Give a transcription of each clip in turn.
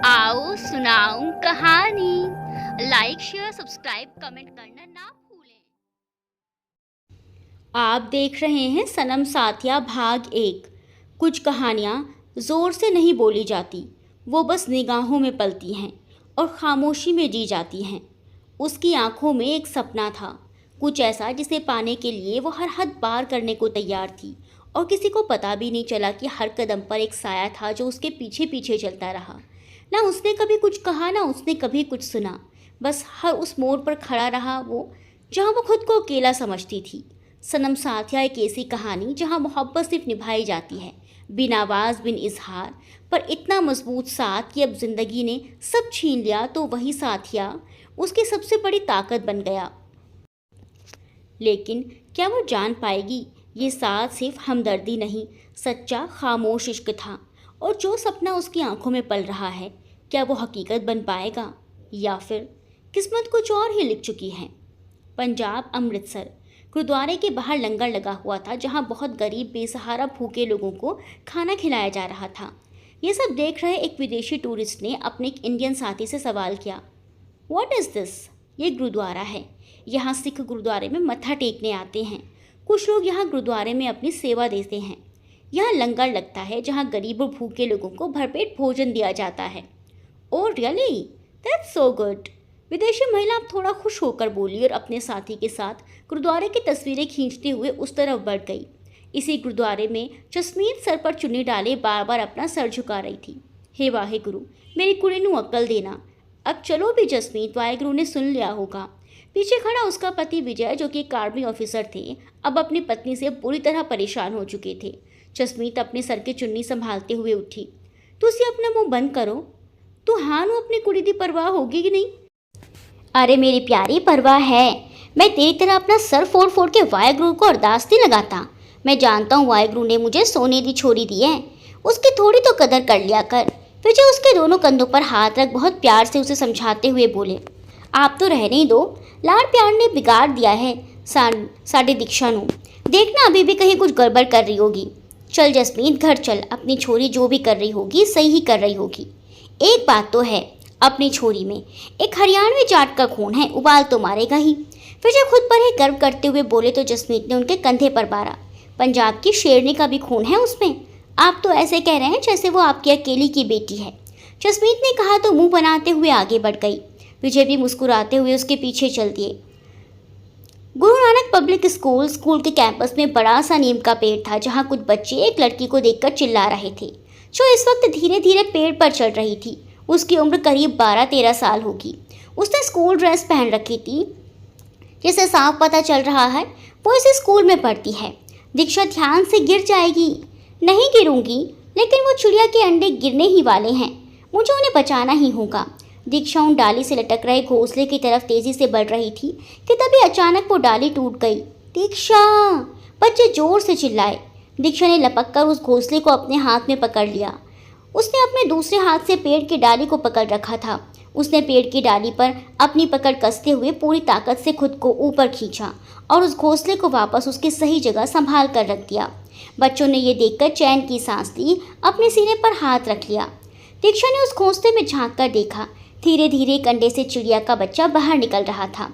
आओ सुनाऊं कहानी। लाइक शेयर सब्सक्राइब कमेंट करना ना भूलें। आप देख रहे हैं सनम साथिया भाग 1। कुछ कहानियाँ ज़ोर से नहीं बोली जाती, वो बस निगाहों में पलती हैं और खामोशी में जी जाती हैं। उसकी आंखों में एक सपना था, कुछ ऐसा जिसे पाने के लिए वो हर हद पार करने को तैयार थी, और किसी को पता भी नहीं चला कि हर कदम पर एक साया था जो उसके पीछे पीछे चलता रहा। ना उसने कभी कुछ कहा, ना उसने कभी कुछ सुना। बस हर उस मोड़ पर खड़ा रहा वो, जहाँ वो खुद को अकेला समझती थी। सनम साथिया एक ऐसी कहानी जहाँ मोहब्बत सिर्फ निभाई जाती है, बिन आवाज़ बिन इजहार, पर इतना मजबूत साथ कि अब जिंदगी ने सब छीन लिया तो वही साथिया उसकी सबसे बड़ी ताकत बन गया। लेकिन क्या वो जान पाएगी, ये साथ सिर्फ हमदर्दी नहीं, सच्चा खामोश इश्क था। और जो सपना उसकी आंखों में पल रहा है, क्या वो हकीकत बन पाएगा, या फिर किस्मत कुछ और ही लिख चुकी है। पंजाब अमृतसर गुरुद्वारे के बाहर लंगर लगा हुआ था, जहां बहुत गरीब बेसहारा भूखे लोगों को खाना खिलाया जा रहा था। ये सब देख रहे एक विदेशी टूरिस्ट ने अपने एक इंडियन साथी से सवाल किया, व्हाट इज़ दिस? ये गुरुद्वारा है। यहाँ सिख गुरुद्वारे में मत्था टेकने आते हैं। कुछ लोग यहाँ गुरुद्वारे में अपनी सेवा देते हैं। यहाँ लंगर लगता है जहाँ गरीब और भूखे लोगों को भरपेट भोजन दिया जाता है। Oh really, that's so good. विदेशी महिला अब थोड़ा खुश होकर बोली और अपने साथी के साथ गुरुद्वारे की तस्वीरें खींचते हुए उस तरफ बढ़ गई। इसी गुरुद्वारे में जसमीत सर पर चुन्नी डाले बार बार अपना सर झुका रही थी। हे वाहे गुरु, मेरी कुड़ी नू अक्ल देना। अब चलो भी जसमीत, वाहेगुरु ने सुन लिया होगा। पीछे खड़ा उसका पति विजय, जो कि एक आर्मी ऑफिसर थे, अब अपनी पत्नी से पूरी तरह परेशान हो चुके थे। जसमीत अपने सर की चुन्नी संभालते हुए उठी। तुसी अपना मुंह बंद करो। तू हाँ नू अपनी कुड़ी दी परवाह होगी कि नहीं? अरे मेरी प्यारी, परवाह है। मैं तेरी तरह अपना सर फोड़ फोड़ के वाहेगुरु को अरदास नहीं लगाता। मैं जानता हूँ वाहेगुरु ने मुझे सोने दी छोरी दी है, उसकी थोड़ी तो कदर कर लिया कर। विजय उसके दोनों कंधों पर हाथ रख बहुत प्यार से उसे समझाते हुए बोले, आप तो रहने ही दो, लाड़ प्यार ने बिगाड़ दिया है साढ़े दीक्षा नू। देखना अभी भी कहीं कुछ गड़बड़ कर रही होगी। चल जसमीत, घर चल। अपनी छोरी जो भी कर रही होगी सही ही कर रही होगी। एक बात तो है, अपनी छोरी में एक हरियाणवी जाट का खून है, उबाल तो मारेगा ही। विजय खुद पर ही गर्व करते हुए बोले तो जसमीत ने उनके कंधे पर मारा। पंजाब की शेरनी का भी खून है उसमें। आप तो ऐसे कह रहे हैं जैसे वो आपकी अकेली की बेटी है। जसमीत ने कहा तो मुंह बनाते हुए आगे बढ़ गई। विजय भी मुस्कुराते हुए उसके पीछे चल दिए। गुरु नानक पब्लिक स्कूल के कैंपस में बड़ा सा नीम का पेड़ था, जहाँ कुछ बच्चे एक लड़की को देखकर चिल्ला रहे थे, जो इस वक्त धीरे धीरे पेड़ पर चढ़ रही थी। उसकी उम्र करीब 12-13 साल होगी। उसने स्कूल ड्रेस पहन रखी थी, जिसे साफ पता चल रहा है वो इस स्कूल में पढ़ती है। दीक्षा ध्यान से गिर जाएगी। नहीं गिरूंगी, लेकिन वो चिड़िया के अंडे गिरने ही वाले हैं, मुझे उन्हें बचाना ही होगा। दीक्षा उन डाली से लटक रहे घोंसले की तरफ तेजी से बढ़ रही थी कि तभी अचानक वो डाली टूट गई। दीक्षा! बच्चे जोर से चिल्लाए। दीक्षा ने लपक कर उस घोंसले को अपने हाथ में पकड़ लिया। उसने अपने दूसरे हाथ से पेड़ की डाली को पकड़ रखा था। उसने पेड़ की डाली पर अपनी पकड़ कसते हुए पूरी ताकत से खुद को ऊपर खींचा और उस घोंसले को वापस उसकी सही जगह संभाल कर रख दिया। बच्चों ने यह देखकर चैन की सांस ली, अपने सीने पर हाथ रख लिया। दीक्षा ने उस घोंसले में झांक कर देखा। धीरे धीरे कंडे से चिड़िया का बच्चा बाहर निकल रहा था।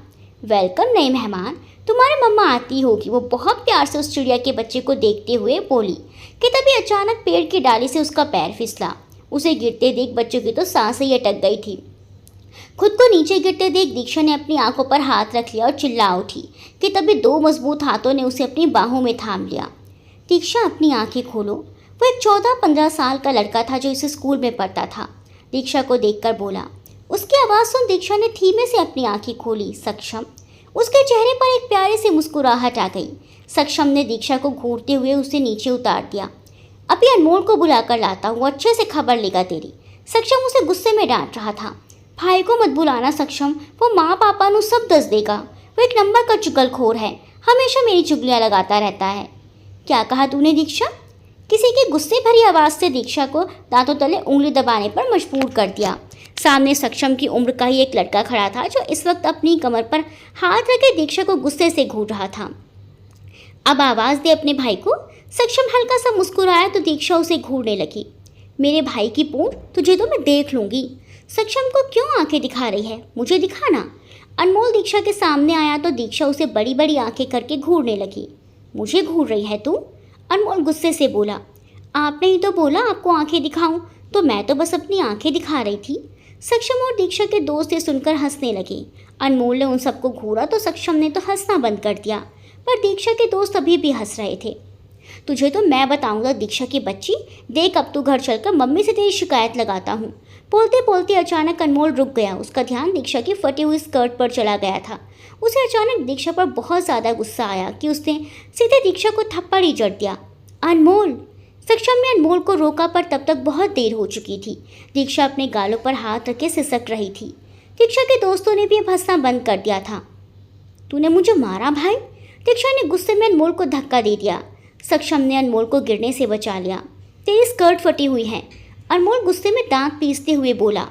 वेलकम नए मेहमान, तुम्हारी मम्मा आती होगी, वो बहुत प्यार से उस चिड़िया के बच्चे को देखते हुए बोली कि तभी अचानक पेड़ की डाली से उसका पैर फिसला। उसे गिरते देख बच्चों की तो सांसें ही अटक गई थी। खुद को नीचे गिरते देख दीक्षा ने अपनी आंखों पर हाथ रख लिया और चिल्ला उठी कि तभी 2 मजबूत हाथों ने उसे अपनी बाहों में थाम लिया। दीक्षा, अपनी आंखें खोलो। वो एक 14-15 साल का लड़का था जो इस स्कूल में पढ़ता था। दीक्षा को देखकर बोला। उसकी आवाज़ सुन दीक्षा ने धीमे से अपनी आंखें खोली। सक्षम! उसके चेहरे पर एक प्यारी सी मुस्कुराहट आ गई। सक्षम ने दीक्षा को घूरते हुए उसे नीचे उतार दिया। अभी अनमोल को बुलाकर लाता हूँ, अच्छे से खबर लेगा तेरी। सक्षम उसे गुस्से में डांट रहा था। भाई को मत बुलाना सक्षम, वो माँ पापा नु सब दस देगा। वो एक नंबर का चुगलखोर है, हमेशा मेरी चुगलियाँ लगाता रहता है। क्या कहा तूने दीक्षा? किसी की गुस्से भरी आवाज़ से दीक्षा को दांतों तले उंगली दबाने पर मजबूर कर दिया। सामने सक्षम की उम्र का ही एक लड़का खड़ा था, जो इस वक्त अपनी कमर पर हाथ रखे दीक्षा को गुस्से से घूर रहा था। अब आवाज़ दे अपने भाई को। सक्षम हल्का सा मुस्कुराया तो दीक्षा उसे घूरने लगी। मेरे भाई की पूंछ तुझे तो मैं देख लूंगी। सक्षम को क्यों आंखें दिखा रही है, मुझे दिखाना। अनमोल दीक्षा के सामने आया तो दीक्षा उसे बड़ी बड़ी आंखें करके घूरने लगी। मुझे घूर रही है तू? अनमोल गुस्से से बोला। आपने ही तो बोला आपको आंखें दिखाऊं, तो मैं तो बस अपनी आंखें दिखा रही थी। सक्षम और दीक्षा के दोस्त ये सुनकर हंसने लगे। अनमोल ने उन सबको घूरा तो सक्षम ने तो हंसना बंद कर दिया, पर दीक्षा के दोस्त अभी भी हंस रहे थे। तुझे तो मैं बताऊंगा दीक्षा की बच्ची, देख अब तू घर चलकर मम्मी से तेरी शिकायत लगाता हूँ। बोलते बोलते अचानक अनमोल रुक गया। उसका ध्यान दीक्षा की फटी हुई स्कर्ट पर चला गया था। उसे अचानक दीक्षा पर बहुत ज़्यादा गुस्सा आया कि उसने सीधे दीक्षा को थप्पड़ ही जड़ दिया। अनमोल! सक्षम ने अनमोल को रोका, पर तब तक बहुत देर हो चुकी थी। दीक्षा अपने गालों पर हाथ रखे सिसक रही थी। दीक्षा के दोस्तों ने भी अब हंसना बंद कर दिया था। तूने मुझे मारा भाई? दीक्षा ने गुस्से में अनमोल को धक्का दे दिया। सक्षम ने अनमोल को गिरने से बचा लिया। तेरी स्कर्ट फटी हुई है, अनमोल गुस्से में दांत पीसते हुए बोला।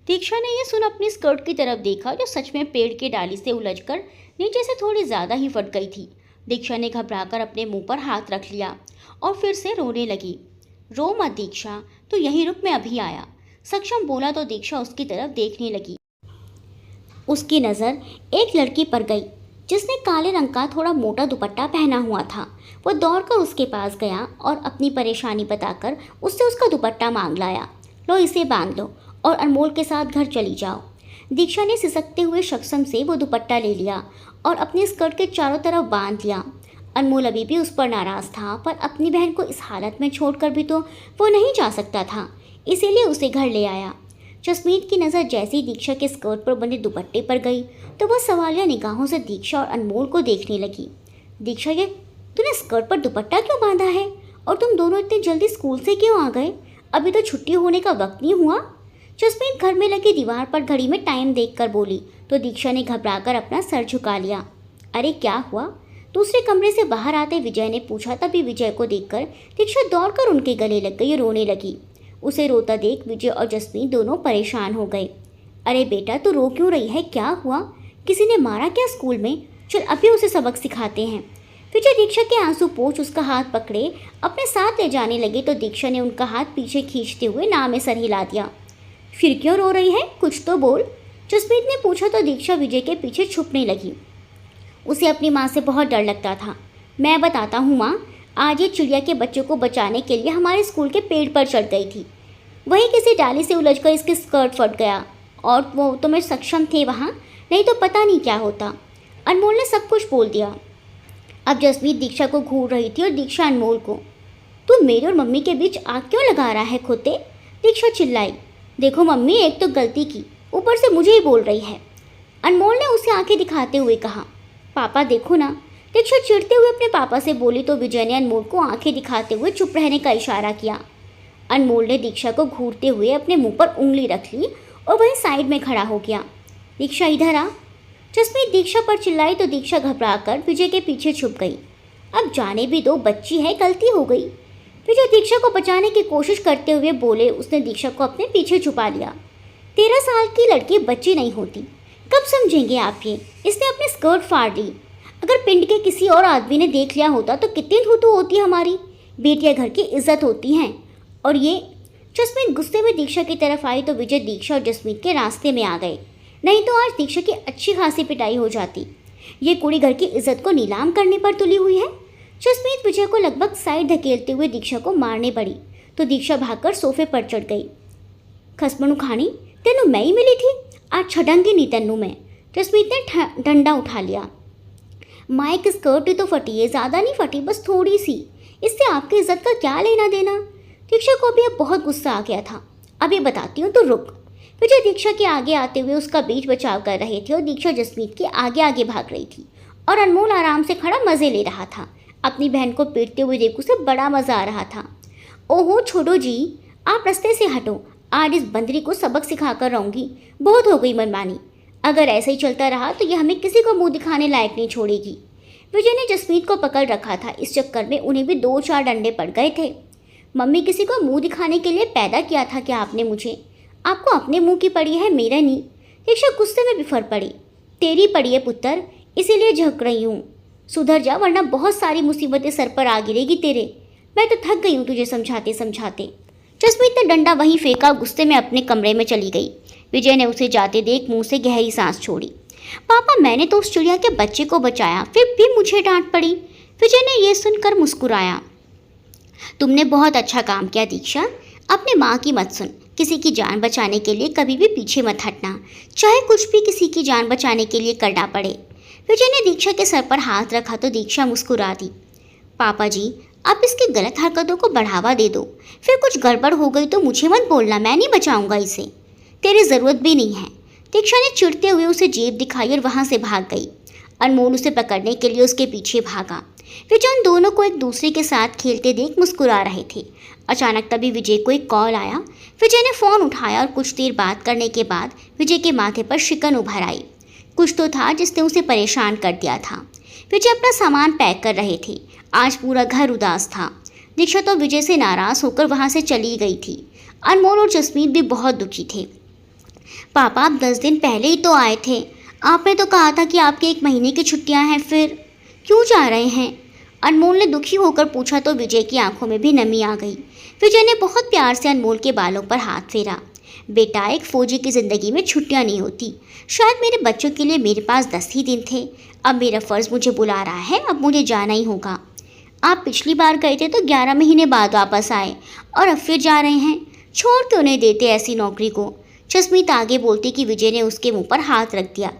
दीक्षा ने यह सुन अपनी स्कर्ट की तरफ देखा, जो सच में पेड़ की डाली से उलझकर नीचे से थोड़ी ज़्यादा ही फट गई थी। दीक्षा ने घबराकर अपने मुंह पर हाथ रख लिया और फिर से रोने लगी। रो मत दीक्षा, तू यहीं रुक, मैं अभी आया। सक्षम बोला तो दीक्षा उसकी तरफ देखने लगी। उसकी नज़र एक लड़की पर गई जिसने काले रंग का थोड़ा मोटा दुपट्टा पहना हुआ था। वो दौड़कर उसके पास गया और अपनी परेशानी बताकर उससे उसका दुपट्टा मांग लाया। लो इसे बांध लो और अनमोल के साथ घर चली जाओ। दीक्षा ने सिसकते हुए सक्षम से वो दुपट्टा ले लिया और अपनी स्कर्ट के चारों तरफ बांध लिया। अनमोल अभी भी उस पर नाराज़ था, पर अपनी बहन को इस हालत में छोड़कर भी तो वो नहीं जा सकता था, इसीलिए उसे घर ले आया। जसमीत की नज़र जैसे ही दीक्षा के स्कर्ट पर बंधे दुपट्टे पर गई तो वह सवालिया निगाहों से दीक्षा और अनमोल को देखने लगी। दीक्षा, ये तूने स्कर्ट पर दुपट्टा क्यों बांधा है? और तुम दोनों इतनी जल्दी स्कूल से क्यों आ गए? अभी तो छुट्टी होने का वक्त नहीं हुआ। जसमीत घर में लगी दीवार पर घड़ी में टाइम देखकर बोली तो दीक्षा ने घबराकर अपना सर झुका लिया। अरे क्या हुआ? दूसरे कमरे से बाहर आते विजय ने पूछा। तभी विजय को देखकर दीक्षा दौड़कर उनके गले लग गई और रोने लगी। उसे रोता देख विजय और जसमीत दोनों परेशान हो गए। अरे बेटा, तू रो क्यों रही है? क्या हुआ? किसी ने मारा क्या स्कूल में? चल अभी उसे सबक सिखाते हैं। विजय दीक्षा के आंसू पोंछ उसका हाथ पकड़े अपने साथ ले जाने लगे तो दीक्षा ने उनका हाथ पीछे खींचते हुए ना में सर हिला दिया। फिर क्यों रो रही है? कुछ तो बोल, जसमीत ने पूछा तो दीक्षा विजय के पीछे छुपने लगी। उसे अपनी माँ से बहुत डर लगता था। मैं बताता हूँ माँ, आज ये चिड़िया के बच्चों को बचाने के लिए हमारे स्कूल के पेड़ पर चढ़ गई थी। वहीं किसी डाली से उलझकर इसकी स्कर्ट फट गया और वो तो मैं सक्षम थे वहाँ, नहीं तो पता नहीं क्या होता। अनमोल ने सब कुछ बोल दिया। अब जसमीत दीक्षा को घूर रही थी और दीक्षा अनमोल को। तू मेरे और मम्मी के बीच आग क्यों लगा रहा है खोते? दीक्षा चिल्लाई। देखो मम्मी, एक तो गलती की, ऊपर से मुझे ही बोल रही है। अनमोल ने उसे आंखें दिखाते हुए कहा। पापा देखो ना, दीक्षा चिढ़ते हुए अपने पापा से बोली तो विजय ने अनमोल को आंखें दिखाते हुए चुप रहने का इशारा किया। अनमोल ने दीक्षा को घूरते हुए अपने मुंह पर उंगली रख ली और वहीं साइड में खड़ा हो गया। दीक्षा इधर आ। जसमीत दीक्षा पर चिल्लाई तो दीक्षा घबराकर विजय के पीछे छुप गई। अब जाने भी दो, बच्ची है, गलती हो गई। विजय दीक्षा को बचाने की कोशिश करते हुए बोले। उसने दीक्षा को अपने पीछे छुपा लिया। 13 साल की लड़की बच्ची नहीं होती, कब समझेंगे आप ये? इसने अपनी स्कर्ट फाड़ ली। अगर पिंड के किसी और आदमी ने देख लिया होता तो कितनी थू होती हमारी। बेटियां घर की इज्जत होती हैं। और ये जसमीत गुस्से में दीक्षा की तरफ आई तो विजय दीक्षा और जसमीत के रास्ते में आ गए, नहीं तो आज दीक्षा की अच्छी खासी पिटाई हो जाती। ये कुड़ी घर की इज्जत को नीलाम करने पर तुली हुई है। जसमीत विजय को लगभग साइड धकेलते हुए दीक्षा को मारने पड़ी तो दीक्षा भागकर सोफे पर चढ़ गई। खसमणु खानी, तेनू मैं ही मिली थी, आज छटंगी नहीं तेनू मैं। जसमीत ने डंडा उठा लिया। माइक स्कर्ट ही तो फटी है, ज़्यादा नहीं फटी, बस थोड़ी सी, इससे आपकी इज्जत का क्या लेना देना? दीक्षा को भी अब बहुत गुस्सा आ गया था। अभी बताती हूँ, तो रुक। विजय दीक्षा के आगे आते हुए उसका बीच बचाव कर रहे थे और दीक्षा जसमीत के आगे आगे भाग रही थी और अनमोल आराम से खड़ा मज़े ले रहा था। अपनी बहन को पीटते हुए देख उसे बड़ा मज़ा आ रहा था। ओहो छोड़ो जी, आप रास्ते से हटो, आज इस बंदरी को सबक सिखा कर रहूँगी। बहुत हो गई मनमानी, अगर ऐसे ही चलता रहा तो यह हमें किसी को मुंह दिखाने लायक नहीं छोड़ेगी। विजय ने जसमीत को पकड़ रखा था, इस चक्कर में उन्हें भी 2-4 डंडे पड़ गए थे। मम्मी, किसी को मुंह दिखाने के लिए पैदा किया था क्या आपने मुझे? आपको अपने मुंह की पड़ी है, मेरा नहीं। दीक्षा गुस्से में बिफर पड़ी। तेरी पड़ी है पुत्र, इसीलिए झक रही हूँ। सुधर जा वरना बहुत सारी मुसीबतें सर पर आ गिरेगी तेरे। मैं तो थक गई हूँ तुझे समझाते समझाते। जसमीत ने डंडा वहीं फेंका, गुस्से में अपने कमरे में चली गई। विजय ने उसे जाते देख मुंह से गहरी सांस छोड़ी। पापा, मैंने तो उस चिड़िया के बच्चे को बचाया, फिर भी मुझे डांट पड़ी। विजय ने यह सुनकर मुस्कुराया। तुमने बहुत अच्छा काम किया दीक्षा। अपने माँ की मत सुन। किसी की जान बचाने के लिए कभी भी पीछे मत हटना, चाहे कुछ भी किसी की जान बचाने के लिए करना पड़े। विजय ने दीक्षा के सर पर हाथ रखा तो दीक्षा मुस्कुरा दी। पापा जी, आप इसकी गलत हरकतों को बढ़ावा दे दो, फिर कुछ गड़बड़ हो गई तो मुझे मत बोलना, मैं नहीं बचाऊंगा इसे। तेरी ज़रूरत भी नहीं है। दीक्षा ने चिढ़ते हुए उसे जेब दिखाई और वहाँ से भाग गई। अनमोल उसे पकड़ने के लिए उसके पीछे भागा। विजय उन दोनों को एक दूसरे के साथ खेलते देख मुस्कुरा रहे थे। अचानक तभी विजय को एक कॉल आया। विजय ने फ़ोन उठाया और कुछ देर बात करने के बाद विजय के माथे पर शिकन उभर आई। कुछ तो था जिसने उसे परेशान कर दिया था। विजय अपना सामान पैक कर रहे थे। आज पूरा घर उदास था। दीक्षा तो विजय से नाराज़ होकर वहाँ से चली गई थी। अनमोल और जसमीत भी बहुत दुखी थे। पापा, आप 10 दिन पहले ही तो आए थे। आपने तो कहा था कि आपके 1 महीने की छुट्टियां हैं, फिर क्यों जा रहे हैं? अनमोल ने दुखी होकर पूछा तो विजय की आंखों में भी नमी आ गई। विजय ने बहुत प्यार से अनमोल के बालों पर हाथ फेरा। बेटा, एक फौजी की ज़िंदगी में छुट्टियां नहीं होती। शायद मेरे बच्चों के लिए मेरे पास 10 ही दिन थे। अब मेरा फ़र्ज़ मुझे बुला रहा है, अब मुझे जाना ही होगा। आप पिछली बार गए थे तो 11 महीने बाद वापस आए और अब फिर जा रहे हैं। छोड़ क्यों नहीं देते ऐसी नौकरी को? जसमीत आगे बोलती कि विजय ने उसके मुंह पर हाथ रख दिया।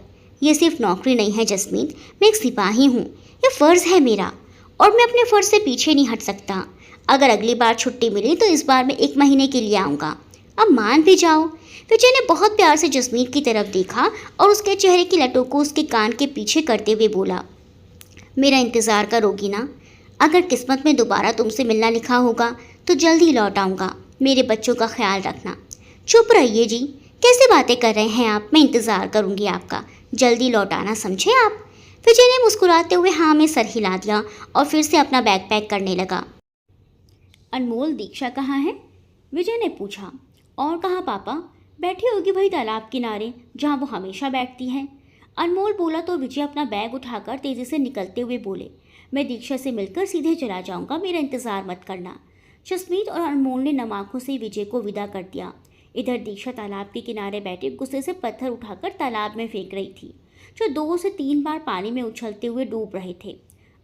ये सिर्फ नौकरी नहीं है जसमीत, मैं एक सिपाही हूँ। ये फ़र्ज़ है मेरा और मैं अपने फ़र्ज़ से पीछे नहीं हट सकता। अगर अगली बार छुट्टी मिली तो इस बार मैं 1 महीने के लिए आऊँगा। अब मान भी जाओ। विजय ने बहुत प्यार से जसमीत की तरफ देखा और उसके चेहरे की लटों को उसके कान के पीछे करते हुए बोला, मेरा इंतज़ार करोगी ना? अगर किस्मत में दोबारा तुमसे मिलना लिखा होगा तो जल्द ही लौट आऊँगा। मेरे बच्चों का ख्याल रखना। चुप रहिए जी, कैसे बातें कर रहे हैं आप? मैं इंतज़ार करूँगी आपका, जल्दी लौट आना, समझे आप? विजय ने मुस्कुराते हुए हाँ में सर हिला दिया और फिर से अपना बैग पैक करने लगा। अनमोल, दीक्षा कहाँ है? विजय ने पूछा। और कहाँ पापा? बैठी होगी भाई तालाब किनारे, जहाँ वो हमेशा बैठती हैं। अनमोल बोला तो विजय अपना बैग उठाकर तेज़ी से निकलते हुए बोले, मैं दीक्षा से मिलकर सीधे चला जाऊँगा, मेरा इंतज़ार मत करना। जसमीत और अनमोल ने नम आँखों से विजय को विदा कर दिया। इधर दीक्षा तालाब के किनारे बैठे गुस्से से पत्थर उठाकर तालाब में फेंक रही थी, जो 2 से 3 बार पानी में उछलते हुए डूब रहे थे।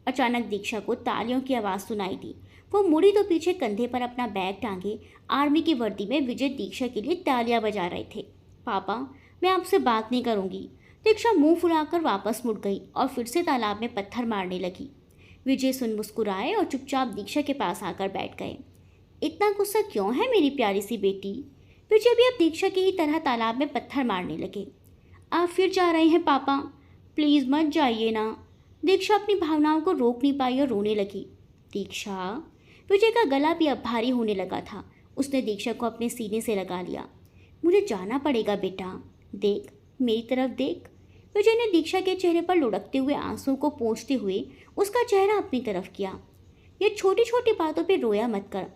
अचानक दीक्षा को तालियों की आवाज़ सुनाई दी। वो मुड़ी तो पीछे कंधे पर अपना बैग टांगे आर्मी की वर्दी में विजय दीक्षा के लिए तालियां बजा रहे थे। पापा, मैं आपसे बात नहीं करूँगी। दीक्षा मुंह फुलाकर वापस मुड़ गई और फिर से तालाब में पत्थर मारने लगी। विजय सुन मुस्कुराए और चुपचाप दीक्षा के पास आकर बैठ गए। इतना गुस्सा क्यों है मेरी प्यारी सी बेटी? विजय भी अब दीक्षा की ही तरह तालाब में पत्थर मारने लगे। आप फिर जा रहे हैं पापा? प्लीज़ मत जाइए ना। दीक्षा अपनी भावनाओं को रोक नहीं पाई और रोने लगी। दीक्षा। विजय का गला भी अब भारी होने लगा था। उसने दीक्षा को अपने सीने से लगा लिया। मुझे जाना पड़ेगा बेटा, देख, मेरी तरफ देख। विजय ने दीक्षा के चेहरे पर लुढ़कते हुए आंसुओं को पोंछते हुए उसका चेहरा अपनी तरफ किया। ये छोटी छोटी बातों पे रोया मत कर,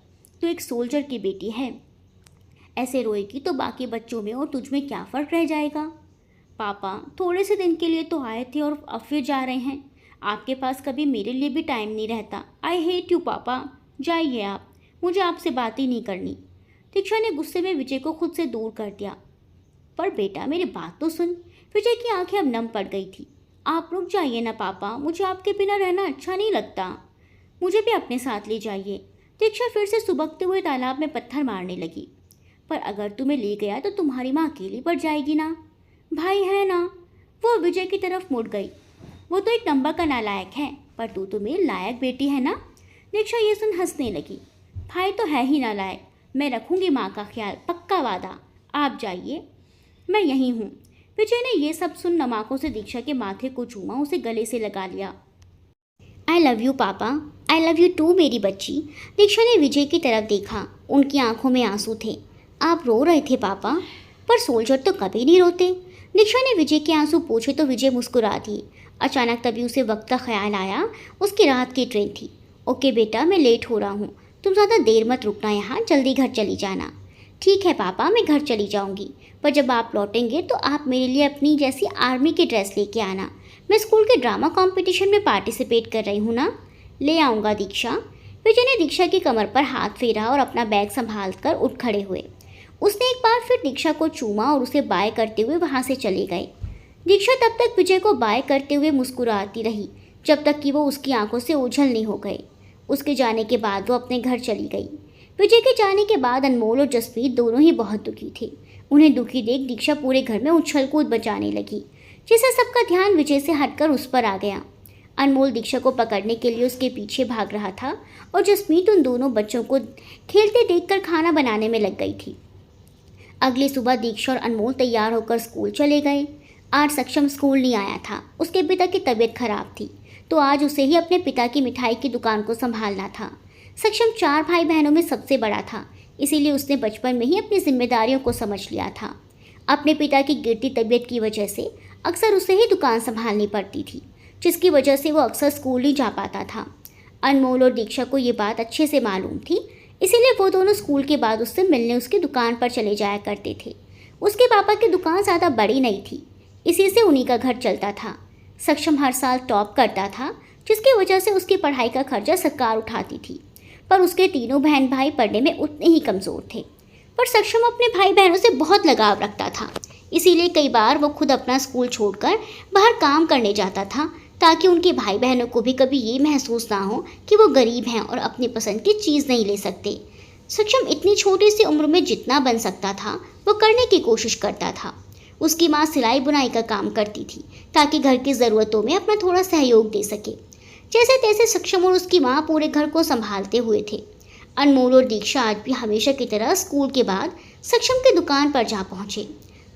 तू एक सोल्जर की बेटी है। ऐसे रोएगी तो बाकी बच्चों में और तुझ में क्या फ़र्क रह जाएगा? पापा, थोड़े से दिन के लिए तो आए थे और अब फिर जा रहे हैं। आपके पास कभी मेरे लिए भी टाइम नहीं रहता। आई हेट यू पापा, जाइए आप, मुझे आपसे बात ही नहीं करनी। दीक्षा ने गुस्से में विजय को खुद से दूर कर दिया। पर बेटा, मेरी बात तो सुन। विजय की आंखें अब नम पड़ गई थी। आप रुक जाइए ना पापा, मुझे आपके बिना रहना अच्छा नहीं लगता। मुझे भी अपने साथ ले जाइए। दीक्षा फिर से सुबकते हुए तालाब में पत्थर मारने लगी। पर अगर तुम्हें ले गया तो तुम्हारी माँ अकेली पड़ जाएगी ना, भाई है ना। वो विजय की तरफ मुड़ गई। वो तो एक नंबर का नालायक है, पर तू तो मेरी लायक बेटी है ना। दीक्षा ये सुन हंसने लगी। भाई तो है ही नालायक, मैं रखूँगी माँ का ख्याल, पक्का वादा। आप जाइए, मैं यहीं हूँ। विजय ने ये सब सुन नम आंखों से दीक्षा के माथे को चूमा, उसे गले से लगा लिया। आई लव यू पापा, आई लव यू टू मेरी बच्ची। दीक्षा ने विजय की तरफ देखा। उनकी आंखों में आंसू थे। आप रो रहे थे पापा? पर सोल्जर तो कभी नहीं रोते। दीक्षा ने विजय के आंसू पोंछे तो विजय मुस्कुरा दिए। अचानक तभी उसे वक्त का ख्याल आया। उसकी रात की ट्रेन थी। ओके बेटा, मैं लेट हो रहा हूँ, तुम ज़्यादा देर मत रुकना यहाँ, जल्दी घर चली जाना। ठीक है पापा, मैं घर चली जाऊँगी, पर जब आप लौटेंगे तो आप मेरे लिए अपनी जैसी आर्मी की ड्रेस लेके आना। मैं स्कूल के ड्रामा कंपटीशन में पार्टिसिपेट कर रही हूँ ना। ले आऊँगा दीक्षा। विजय ने दीक्षा की कमर पर हाथ फेरा और अपना बैग संभाल कर उठ खड़े हुए। उसने एक बार फिर दीक्षा को चूमा और उसे बाय करते हुए वहां से चले गए। दीक्षा तब तक विजय को बाय करते हुए मुस्कुराती रही जब तक कि वो उसकी आंखों से ओझल नहीं हो गए। उसके जाने के बाद वो अपने घर चली गई। विजय के जाने के बाद अनमोल और जसप्रीत दोनों ही बहुत दुखी थे। उन्हें दुखी देख दीक्षा पूरे घर में उछल कूद मचाने लगी, जिससे सबका ध्यान विजय से हटकर उस पर आ गया। अनमोल दीक्षा को पकड़ने के लिए उसके पीछे भाग रहा था और जसप्रीत उन दोनों बच्चों को खेलते देखकर खाना बनाने में लग गई थी। अगली सुबह दीक्षा और अनमोल तैयार होकर स्कूल चले गए। आज सक्षम स्कूल नहीं आया था। उसके पिता की तबीयत खराब थी, तो आज उसे ही अपने पिता की मिठाई की दुकान को संभालना था। सक्षम 4 भाई बहनों में सबसे बड़ा था, इसीलिए उसने बचपन में ही अपनी जिम्मेदारियों को समझ लिया था। अपने पिता की गिरती तबीयत की वजह से अक्सर उसे ही दुकान संभालनी पड़ती थी, जिसकी वजह से वो अक्सर स्कूल नहीं जा पाता था। अनमोल और दीक्षा को ये बात अच्छे से मालूम थी, इसीलिए वो दोनों स्कूल के बाद उससे मिलने उसकी दुकान पर चले जाया करते थे। उसके पापा की दुकान ज़्यादा बड़ी नहीं थी, इसी से उन्हीं का घर चलता था। सक्षम हर साल टॉप करता था, जिसकी वजह से उसकी पढ़ाई का खर्चा सरकार उठाती थी, पर उसके तीनों बहन भाई पढ़ने में उतने ही कमज़ोर थे। पर सक्षम अपने भाई बहनों से बहुत लगाव रखता था, इसीलिए कई बार वो खुद अपना स्कूल छोड़कर बाहर काम करने जाता था, ताकि उनके भाई बहनों को भी कभी ये महसूस ना हो कि वो गरीब हैं और अपनी पसंद की चीज़ नहीं ले सकते। सक्षम इतनी छोटी सी उम्र में जितना बन सकता था वो करने की कोशिश करता था। उसकी माँ सिलाई बुनाई का काम करती थी, ताकि घर की ज़रूरतों में अपना थोड़ा सहयोग दे सके। जैसे तैसे सक्षम और उसकी माँ पूरे घर को संभालते हुए थे। अनमोल और दीक्षा आज भी हमेशा की तरह स्कूल के बाद सक्षम की दुकान पर जा पहुँचे।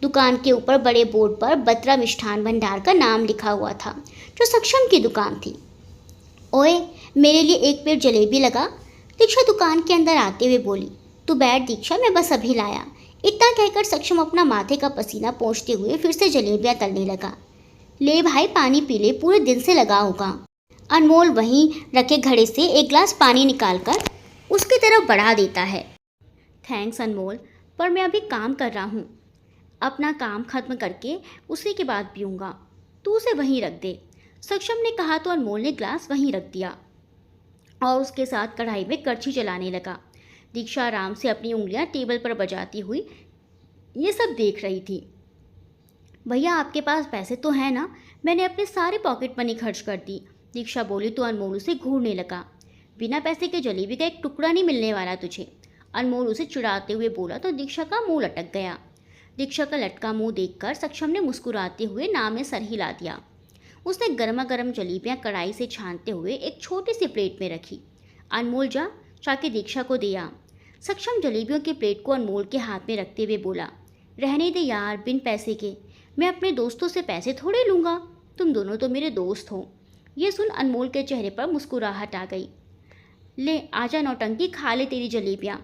दुकान के ऊपर बड़े बोर्ड पर बत्रा मिष्ठान भंडार का नाम लिखा हुआ था, जो सक्षम की दुकान थी। ओए, मेरे लिए एक प्लेट जलेबी लगा, दीक्षा दुकान के अंदर आते हुए बोली। तू बैठ दीक्षा, मैं बस अभी लाया। इतना कहकर सक्षम अपना माथे का पसीना पोंछते हुए फिर से जलेबियाँ तलने लगा। ले भाई, पानी पी ले, पूरे दिन से लगा होगा। अनमोल वहीं रखे घड़े से एक गिलास पानी निकालकर उसकी तरफ बढ़ा देता है। थैंक्स अनमोल, पर मैं अभी काम कर रहा हूँ। अपना काम खत्म करके उसी के बाद पीऊँगा, तू उसे वहीं रख दे। सक्षम ने कहा तो अनमोल ने ग्लास वहीं रख दिया और उसके साथ कढ़ाई में करछी चलाने लगा। दीक्षा आराम से अपनी उंगलियां टेबल पर बजाती हुई ये सब देख रही थी। भैया, आपके पास पैसे तो हैं ना? मैंने अपने सारे पॉकेट मनी खर्च कर दी, दीक्षा बोली तो अनमोल उसे घूरने लगा। बिना पैसे के जलेबी का एक टुकड़ा नहीं मिलने वाला तुझे, अनमोल उसे चिढ़ाते हुए बोला तो दीक्षा का मुंह लटक गया। दीक्षा का लटका मुंह देखकर सक्षम ने मुस्कुराते हुए नाव में सर हिला दिया। उसने गर्मा गर्म जलेबियाँ कढ़ाई से छानते हुए एक छोटी सी प्लेट में रखी। अनमोल जाके दीक्षा को दिया। सक्षम जलेबियों की प्लेट को अनमोल के हाथ में रखते हुए बोला, रहने दे यार, बिन पैसे के। मैं अपने दोस्तों से पैसे थोड़े लूँगा, तुम दोनों तो मेरे दोस्त हो। ये सुन अनमोल के चेहरे पर मुस्कुराहट आ गई। ले आजा नौटंकी, खा ले तेरी जलेबियाँ,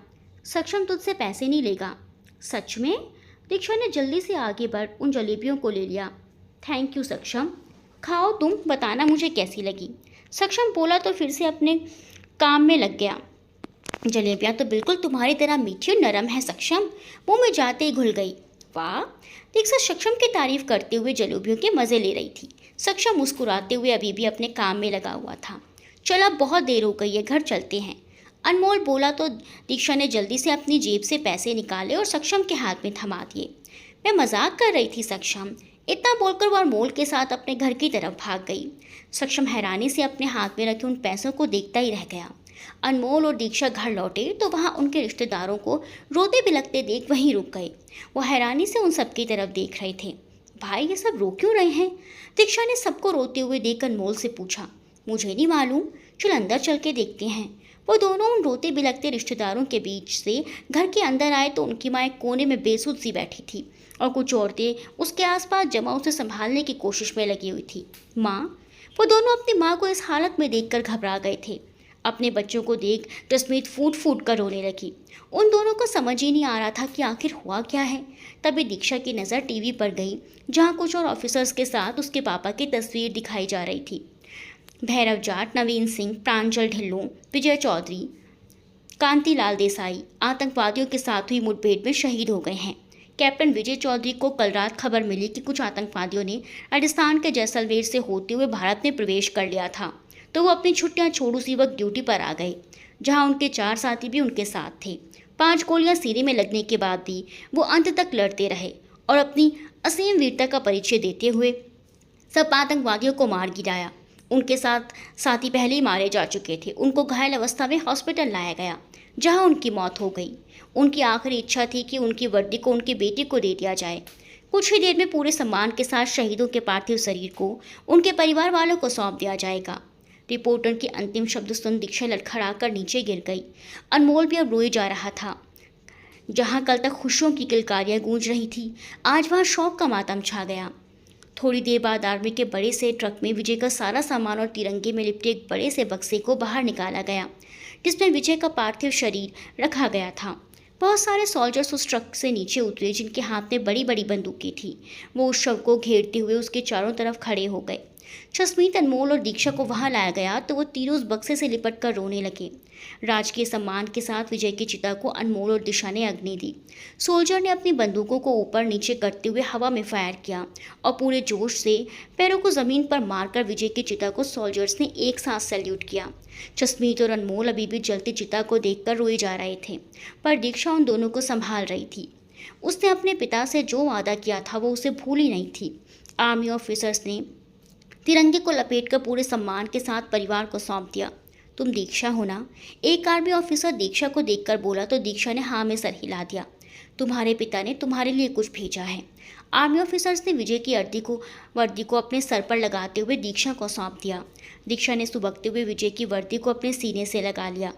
सक्षम तुझसे पैसे नहीं लेगा। सच में? दीक्षा ने जल्दी से आगे बढ़ उन जलेबियों को ले लिया। थैंक यू सक्षम, खाओ तुम, बताना मुझे कैसी लगी। सक्षम बोला तो फिर से अपने काम में लग गया। जलेबियाँ तो बिल्कुल तुम्हारी तरह मीठी और नरम है सक्षम, मुँह में जाते ही घुल गई। वाह! दीक्षा सक्षम की तारीफ करते हुए जलेबियों के मज़े ले रही थी। सक्षम मुस्कुराते हुए अभी भी अपने काम में लगा हुआ था। चल, अब बहुत देर हो गई है, घर चलते हैं, अनमोल बोला तो दीक्षा ने जल्दी से अपनी जेब से पैसे निकाले और सक्षम के हाथ में थमा दिए। मैं मजाक कर रही थी सक्षम, इतना बोलकर वो अनमोल के साथ अपने घर की तरफ भाग गई। सक्षम हैरानी से अपने हाथ में रखे उन पैसों को देखता ही रह गया। अनमोल और दीक्षा घर लौटे तो वहाँ उनके रिश्तेदारों को रोते बिलखते देख वहीं रुक गए। वो हैरानी से उन सबकी तरफ देख रहे थे। भाई, ये सब रो क्यों रहे हैं? दीक्षा ने सबको रोते हुए देख अनमोल से पूछा। मुझे नहीं मालूम, चल अंदर चल के देखते हैं। वो दोनों उन रोते बिलखते रिश्तेदारों के बीच से घर के अंदर आए तो उनकी माँ एक कोने में बेसुध सी बैठी थी और कुछ औरतें उसके आसपास जमा उसे संभालने की कोशिश में लगी हुई थी। माँ, वो दोनों अपनी माँ को इस हालत में देखकर घबरा गए थे। अपने बच्चों को देख जसमीत फूट फूट कर रोने लगी। उन दोनों को समझ ही नहीं आ रहा था कि आखिर हुआ क्या है। तभी दीक्षा की नज़र टीवी पर गई, जहाँ कुछ और ऑफिसर्स के साथ उसके पापा की तस्वीर दिखाई जा रही थी। भैरव जाट, नवीन सिंह, प्रांजल ढिल्लों, विजय चौधरी, कांतिलाल देसाई आतंकवादियों के साथ हुई मुठभेड़ में शहीद हो गए हैं। कैप्टन विजय चौधरी को कल रात खबर मिली कि कुछ आतंकवादियों ने राजस्थान के जैसलमेर से होते हुए भारत में प्रवेश कर लिया था, तो वो अपनी छुट्टियां छोड़ उसी वक्त ड्यूटी पर आ गए। जहां उनके 4 साथी भी उनके साथ थे। 5 गोलियां सीने में लगने के बाद भी वो अंत तक लड़ते रहे और अपनी असीम वीरता का परिचय देते हुए सब आतंकवादियों को मार गिराया। उनके साथ साथी पहले ही मारे जा चुके थे। उनको घायल अवस्था में हॉस्पिटल लाया गया, जहां उनकी मौत हो गई। उनकी आखिरी इच्छा थी कि उनकी वर्दी को उनकी बेटी को दे दिया जाए। कुछ ही देर में पूरे सम्मान के साथ शहीदों के पार्थिव शरीर को उनके परिवार वालों को सौंप दिया जाएगा। रिपोर्टर के अंतिम शब्द सुन दीक्षा लड़खड़ाकर नीचे गिर गई। अनमोल भी अब रोए जा रहा था। जहां कल तक खुशियों की किलकारियां गूंज रही थी, आज वहां शौक का मातम छा गया। थोड़ी देर बाद आर्मी के बड़े से ट्रक में विजय का सारा सामान और तिरंगे में लिपटे एक बड़े से बक्से को बाहर निकाला गया, जिसमें विजय का पार्थिव शरीर रखा गया था। बहुत सारे सोल्जर्स उस ट्रक से नीचे उतरे, जिनके हाथ में बड़ी बड़ी बंदूकें थी। वो उस शव को घेरते हुए उसके चारों तरफ खड़े हो गए। जसमीत, अनमोल और दीक्षा को वहां लाया गया तो वो तीनों उस बक्से से लिपट कर रोने लगे। राजकीय सम्मान के साथ विजय की चिता को अनमोल और दिशा ने अग्नि दी। सोल्जर ने अपनी बंदूकों को ऊपर नीचे करते हुए हवा में फायर किया और पूरे जोश से पैरों को जमीन पर मारकर विजय की चिता को सोल्जर्स ने एक साथ सैल्यूट किया। जसमीत और अनमोल अभी भी जलती चिता को देखकर रोए जा रहे थे, पर दीक्षा उन दोनों को संभाल रही थी। उसने अपने पिता से जो वादा किया था वो उसे भूली नहीं थी। आर्मी ऑफिसर्स ने तिरंगे को लपेटकर पूरे सम्मान के साथ परिवार को सौंप दिया। तुम दीक्षा हो ना? एक आर्मी ऑफिसर दीक्षा को देखकर बोला तो दीक्षा ने हाँ में सर हिला दिया। तुम्हारे पिता ने तुम्हारे लिए कुछ भेजा है। आर्मी ऑफिसर्स ने विजय की वर्दी को अपने सर पर लगाते हुए दीक्षा को सौंप दिया। दीक्षा ने सुबकते हुए विजय की वर्दी को अपने सीने से लगा लिया।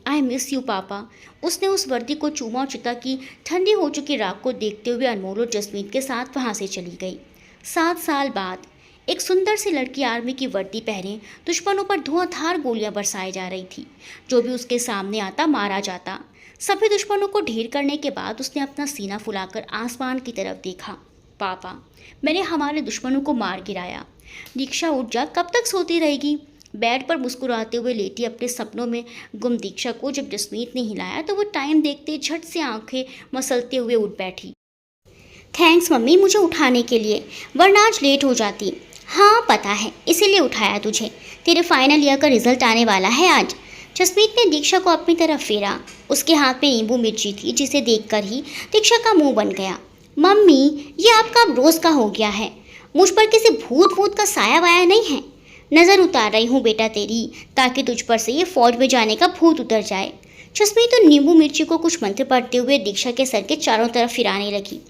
आई मिस यू पापा। उसने उस वर्दी को चूमा और चिता की ठंडी हो चुकी राख को देखते हुए अनमोल और जसमीत के साथ वहाँ से चली गई। 7 साल बाद एक सुंदर सी लड़की आर्मी की वर्दी पहने दुश्मनों पर धुआंधार गोलियां बरसाई जा रही थी। जो भी उसके सामने आता मारा जाता। सभी दुश्मनों को ढेर करने के बाद उसने अपना सीना फुलाकर आसमान की तरफ देखा। पापा, मैंने हमारे दुश्मनों को मार गिराया। दीक्षा उठ जा, कब तक सोती रहेगी? बेड पर मुस्कुराते हुए लेटी अपने सपनों में गुम दीक्षा को जब जसमीत ने हिलाया तो वो टाइम देखते झट से आंखें मसलते हुए उठ बैठी। थैंक्स मम्मी मुझे उठाने के लिए, वरना आज लेट हो जाती। हाँ पता है, इसीलिए उठाया तुझे। तेरे फाइनल ईयर का रिजल्ट आने वाला है आज। जसमीत ने दीक्षा को अपनी तरफ फेरा। उसके हाथ में नींबू मिर्ची थी, जिसे देखकर ही दीक्षा का मुंह बन गया। मम्मी, ये आपका अब रोज़ का हो गया है। मुझ पर किसी भूत का साया वाया नहीं है। नज़र उतार रही हूँ बेटा तेरी, ताकि तुझ पर से ये फौज में जाने का भूत उतर जाए। जसमीत तो नींबू मिर्ची को कुछ मंत्र पढ़ते हुए दीक्षा के सर के चारों तरफ फिराने लगी।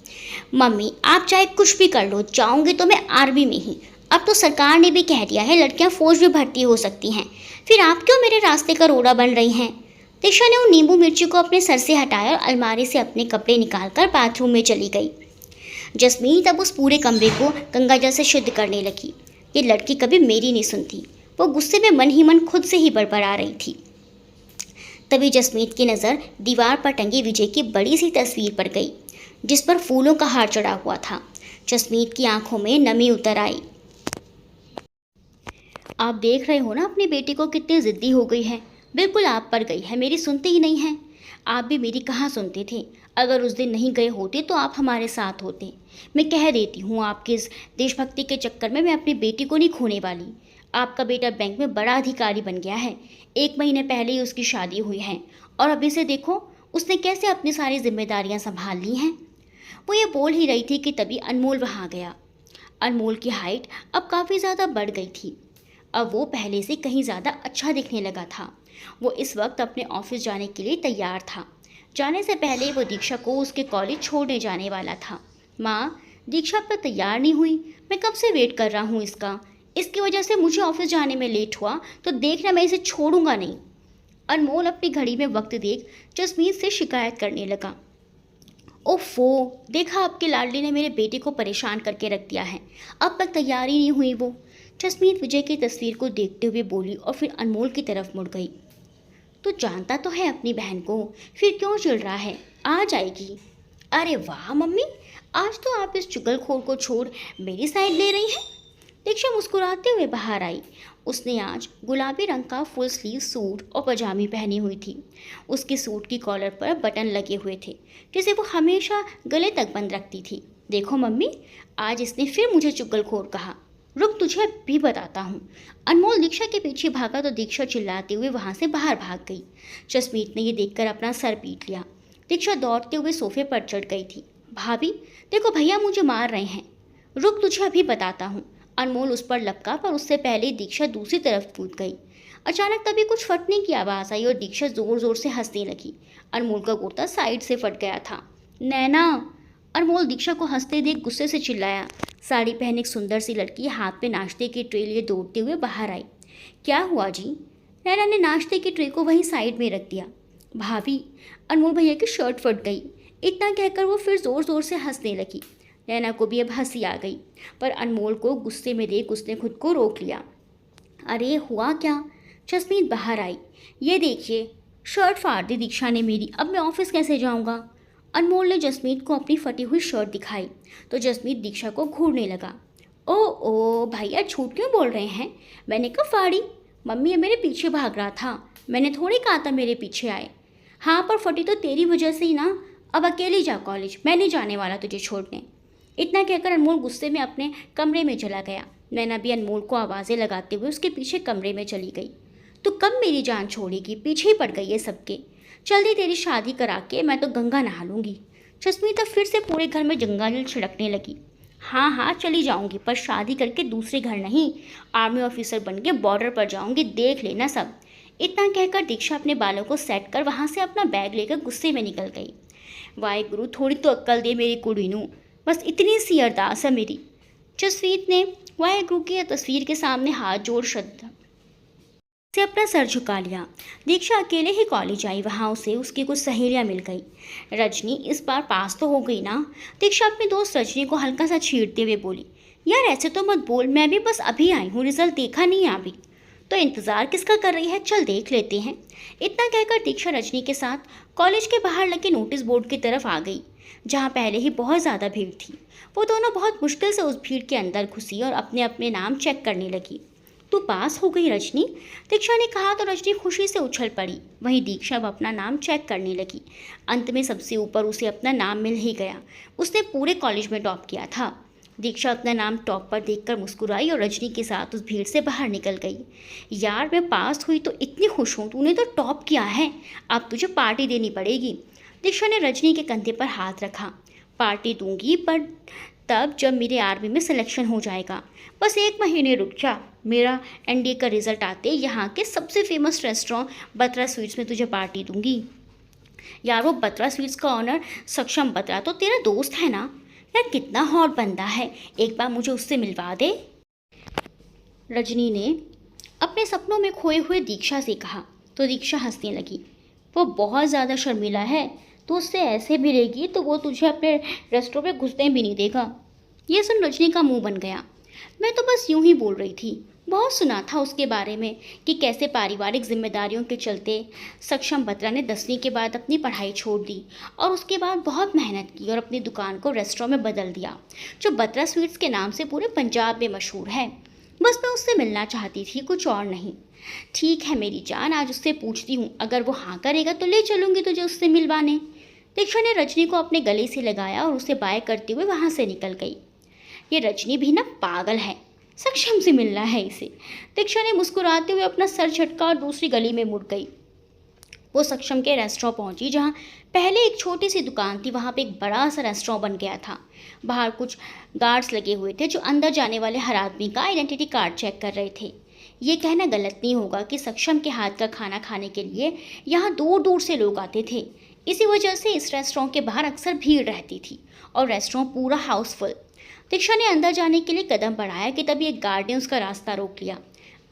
मम्मी, आप चाहे कुछ भी कर लो, जाऊँगी तो मैं आर्मी में ही। अब तो सरकार ने भी कह दिया है लड़कियां फौज में भर्ती हो सकती हैं। फिर आप क्यों मेरे रास्ते का रोड़ा बन रही हैं? दीक्षा ने उन नींबू मिर्ची को अपने सर से हटाया और अलमारी से अपने कपड़े निकालकर बाथरूम में चली गई। जसमीत अब उस पूरे कमरे को गंगाजल से शुद्ध करने लगी। ये लड़की कभी मेरी नहीं सुनती। वो गुस्से में मन ही मन खुद से ही बड़बड़ा रही थी। तभी जसमीत की नज़र दीवार पर टंगी विजय की बड़ी सी तस्वीर पर गई, जिस पर फूलों का हार चढ़ा हुआ था। जसमीत की आंखों में नमी उतर आई। आप देख रहे हो ना अपनी बेटी को कितनी ज़िद्दी हो गई है। बिल्कुल आप पर गई है, मेरी सुनते ही नहीं है। आप भी मेरी कहाँ सुनते थे? अगर उस दिन नहीं गए होते तो आप हमारे साथ होते। मैं कह देती हूँ, आपके इस देशभक्ति के चक्कर में मैं अपनी बेटी को नहीं खोने वाली। आपका बेटा बैंक में बड़ा अधिकारी बन गया है। 1 महीने पहले ही उसकी शादी हुई है और अभी से देखो उसने कैसे अपनी सारी जिम्मेदारियाँ संभाल ली हैं। वो ये बोल ही रही थी कि तभी अनमोल वहाँ गया। अनमोल की हाइट अब काफ़ी ज़्यादा बढ़ गई थी। अब वो पहले से कहीं ज़्यादा अच्छा दिखने लगा था। वो इस वक्त अपने ऑफिस जाने के लिए तैयार था। जाने से पहले वो दीक्षा को उसके कॉलेज छोड़ने जाने वाला था। माँ, दीक्षा अब तक तैयार नहीं हुई। मैं कब से वेट कर रहा हूँ इसकी वजह से मुझे ऑफिस जाने में लेट हुआ तो देखना मैं इसे छोड़ूंगा नहीं। अनमोल अपनी घड़ी में वक्त देख जसमीत से शिकायत करने लगा। ओफो, देखा आपके लाडली ने मेरे बेटे को परेशान करके रख दिया है। अब तक तैयार ही नहीं हुई वो। जसमीत विजय की तस्वीर को देखते हुए बोली और फिर अनमोल की तरफ मुड़ गई। तो जानता तो है अपनी बहन को, फिर क्यों चिढ़ रहा है? आ जाएगी। अरे वाह मम्मी, आज तो आप इस चुगलखोर को छोड़ मेरी साइड ले रही हैं। दीक्षा मुस्कुराते हुए बाहर आई। उसने आज गुलाबी रंग का फुल स्लीव सूट और पजामी पहनी हुई थी। उसके सूट की कॉलर पर बटन लगे हुए थे, जिसे वो हमेशा गले तक बंद रखती थी। देखो मम्मी, आज इसने फिर मुझे चुगलखोर कहा। रुक, तुझे भी बताता हूँ। अनमोल दीक्षा के पीछे भागा तो दीक्षा चिल्लाते हुए वहाँ से बाहर भाग गई। जसमीत ने ये देखकर अपना सर पीट लिया। दीक्षा दौड़ते हुए सोफे पर चढ़ गई थी। भाभी, देखो भैया मुझे मार रहे हैं। रुक, तुझे अभी बताता हूँ। अनमोल उस पर लपका, पर उससे पहले ही दीक्षा दूसरी तरफ कूद गई। अचानक तभी कुछ फटने की आवाज़ आई और दीक्षा ज़ोर ज़ोर से हंसने लगी। अनमोल का कुर्ता साइड से फट गया था। नैना! अनमोल दीक्षा को हंसते देख गुस्से से चिल्लाया। साड़ी पहने एक सुंदर सी लड़की हाथ में नाश्ते की ट्रे लिए दौड़ते हुए बाहर आई। क्या हुआ जी? नैना ने नाश्ते की ट्रे को वहीं साइड में रख दिया। भाभी, अनमोल भैया की शर्ट फट गई। इतना कहकर वो फिर ज़ोर ज़ोर से हंसने लगी। नैना को भी अब हंसी आ गई, पर अनमोल को गुस्से में देख उसने खुद को रोक लिया। अरे हुआ क्या? जसमीत बाहर आई। ये देखिए, शर्ट फाड़ दी दीक्षा ने मेरी, अब मैं ऑफिस कैसे जाऊंगा? अनमोल ने जसमीत को अपनी फटी हुई शर्ट दिखाई तो जसमीत दीक्षा को घूरने लगा। ओ ओ भैया, झूठ क्यों बोल रहे हैं? मैंने कब फाड़ी? मम्मी मेरे पीछे भाग रहा था, मैंने थोड़ी कहा था मेरे पीछे आए। हाँ, पर फटी तो तेरी वजह से ही ना। अब अकेली जा कॉलेज, मैं नहीं जाने वाला तुझे छोड़ने। इतना कहकर अनमोल गुस्से में अपने कमरे में चला गया। नैना भी अनमोल को आवाज़ें लगाते हुए उसके पीछे कमरे में चली गई। तो कब मेरी जान छोड़ेगी? पीछे ही पड़ गई है सबके। जल्दी तेरी शादी करा के मैं तो गंगा नहा लूँगी। जसमीत फिर से पूरे घर में गंगाजल छिड़कने लगी। हाँ हाँ चली जाऊँगी, पर शादी करके दूसरे घर नहीं, आर्मी ऑफिसर बन के बॉर्डर पर जाऊँगी, देख लेना सब। इतना कहकर दीक्षा अपने बालों को सेट कर वहाँ से अपना बैग लेकर गुस्से में निकल गई। वाहिगुरु, थोड़ी तो अक्ल दे मेरी कुड़ी नू, बस इतनी सी अरदास है मेरी। जसमीत ने वाहिगुरु की तस्वीर के सामने हाथ जोड़ श्रद्धा से अपना सर झुका लिया। दीक्षा अकेले ही कॉलेज आई। वहाँ उसे उसकी कुछ सहेलियाँ मिल गई। रजनी, इस बार पास तो हो गई ना? दीक्षा अपनी दोस्त रजनी को हल्का सा छींटते हुए बोली। यार ऐसे तो मत बोल, मैं भी बस अभी आई हूँ, रिजल्ट देखा नहीं है अभी। तो इंतज़ार किसका कर रही है, चल देख लेते हैं। इतना कहकर दीक्षा रजनी के साथ कॉलेज के बाहर लगे नोटिस बोर्ड की तरफ आ गई, जहाँ पहले ही बहुत ज़्यादा भीड़ थी। वो दोनों बहुत मुश्किल से उस भीड़ के अंदर घुसी और अपने अपने नाम चेक करने लगी। तू पास हो गई रजनी, दीक्षा ने कहा तो रजनी खुशी से उछल पड़ी। वहीं दीक्षा अब अपना नाम चेक करने लगी। अंत में सबसे ऊपर उसे अपना नाम मिल ही गया। उसने पूरे कॉलेज में टॉप किया था। दीक्षा अपना नाम टॉप पर देखकर मुस्कुराई और रजनी के साथ उस भीड़ से बाहर निकल गई। यार मैं पास हुई तो इतनी खुश हूँ, तूने तो टॉप किया है, अब तुझे पार्टी देनी पड़ेगी। दीक्षा ने रजनी के कंधे पर हाथ रखा। पार्टी दूंगी, पर तब जब मेरे आर्मी में सिलेक्शन हो जाएगा। बस 1 महीने रुक जा, मेरा एनडीए का रिजल्ट आते यहाँ के सबसे फेमस रेस्टोरेंट बत्रा स्वीट्स में तुझे पार्टी दूंगी। यार वो बत्रा स्वीट्स का ऑनर सक्षम बत्रा तो तेरा दोस्त है ना? यार कितना हॉट बंदा है, एक बार मुझे उससे मिलवा दे। रजनी ने अपने सपनों में खोए हुए दीक्षा से कहा तो दीक्षा हंसने लगी। वो बहुत ज़्यादा शर्मिला है, तो उससे ऐसे भिड़ेगी तो वो तुझे अपने रेस्टोरेंट में घुसने भी नहीं देगा। ये सुन रजनी का मुंह बन गया। मैं तो बस यूं ही बोल रही थी, बहुत सुना था उसके बारे में कि कैसे पारिवारिक जिम्मेदारियों के चलते सक्षम बत्रा ने 10वीं के बाद अपनी पढ़ाई छोड़ दी और उसके बाद बहुत मेहनत की और अपनी दुकान को रेस्टोरेंट में बदल दिया, जो बत्रा स्वीट्स के नाम से पूरे पंजाब में मशहूर है। बस मैं उससे मिलना चाहती थी, कुछ और नहीं। ठीक है मेरी जान, आज उससे पूछती हूँ, अगर वो हाँ करेगा तो ले चलूँगी तुझे उससे मिलवाने। दीक्षा ने रजनी को अपने गले से लगाया और उसे बाय करते हुए वहाँ से निकल गई। ये रजनी भी ना पागल है, सक्षम से मिलना है इसे। दीक्षा ने मुस्कुराते हुए अपना सर झटका और दूसरी गली में मुड़ गई। वो सक्षम के रेस्टोरेंट पहुंची, जहां पहले एक छोटी सी दुकान थी, वहां पे एक बड़ा सा रेस्टोरेंट बन गया था। बाहर कुछ गार्ड्स लगे हुए थे जो अंदर जाने वाले हर आदमी का आइडेंटिटी कार्ड चेक कर रहे थे। ये कहना गलत नहीं होगा कि सक्षम के हाथ का खाना खाने के लिए यहाँ दूर दूर से लोग आते थे। इसी वजह से इस रेस्टोरेंट के बाहर अक्सर भीड़ रहती थी और रेस्टोरेंट पूरा हाउसफुल। दीक्षा ने अंदर जाने के लिए कदम बढ़ाया कि तभी एक गार्ड ने उसका रास्ता रोक लिया।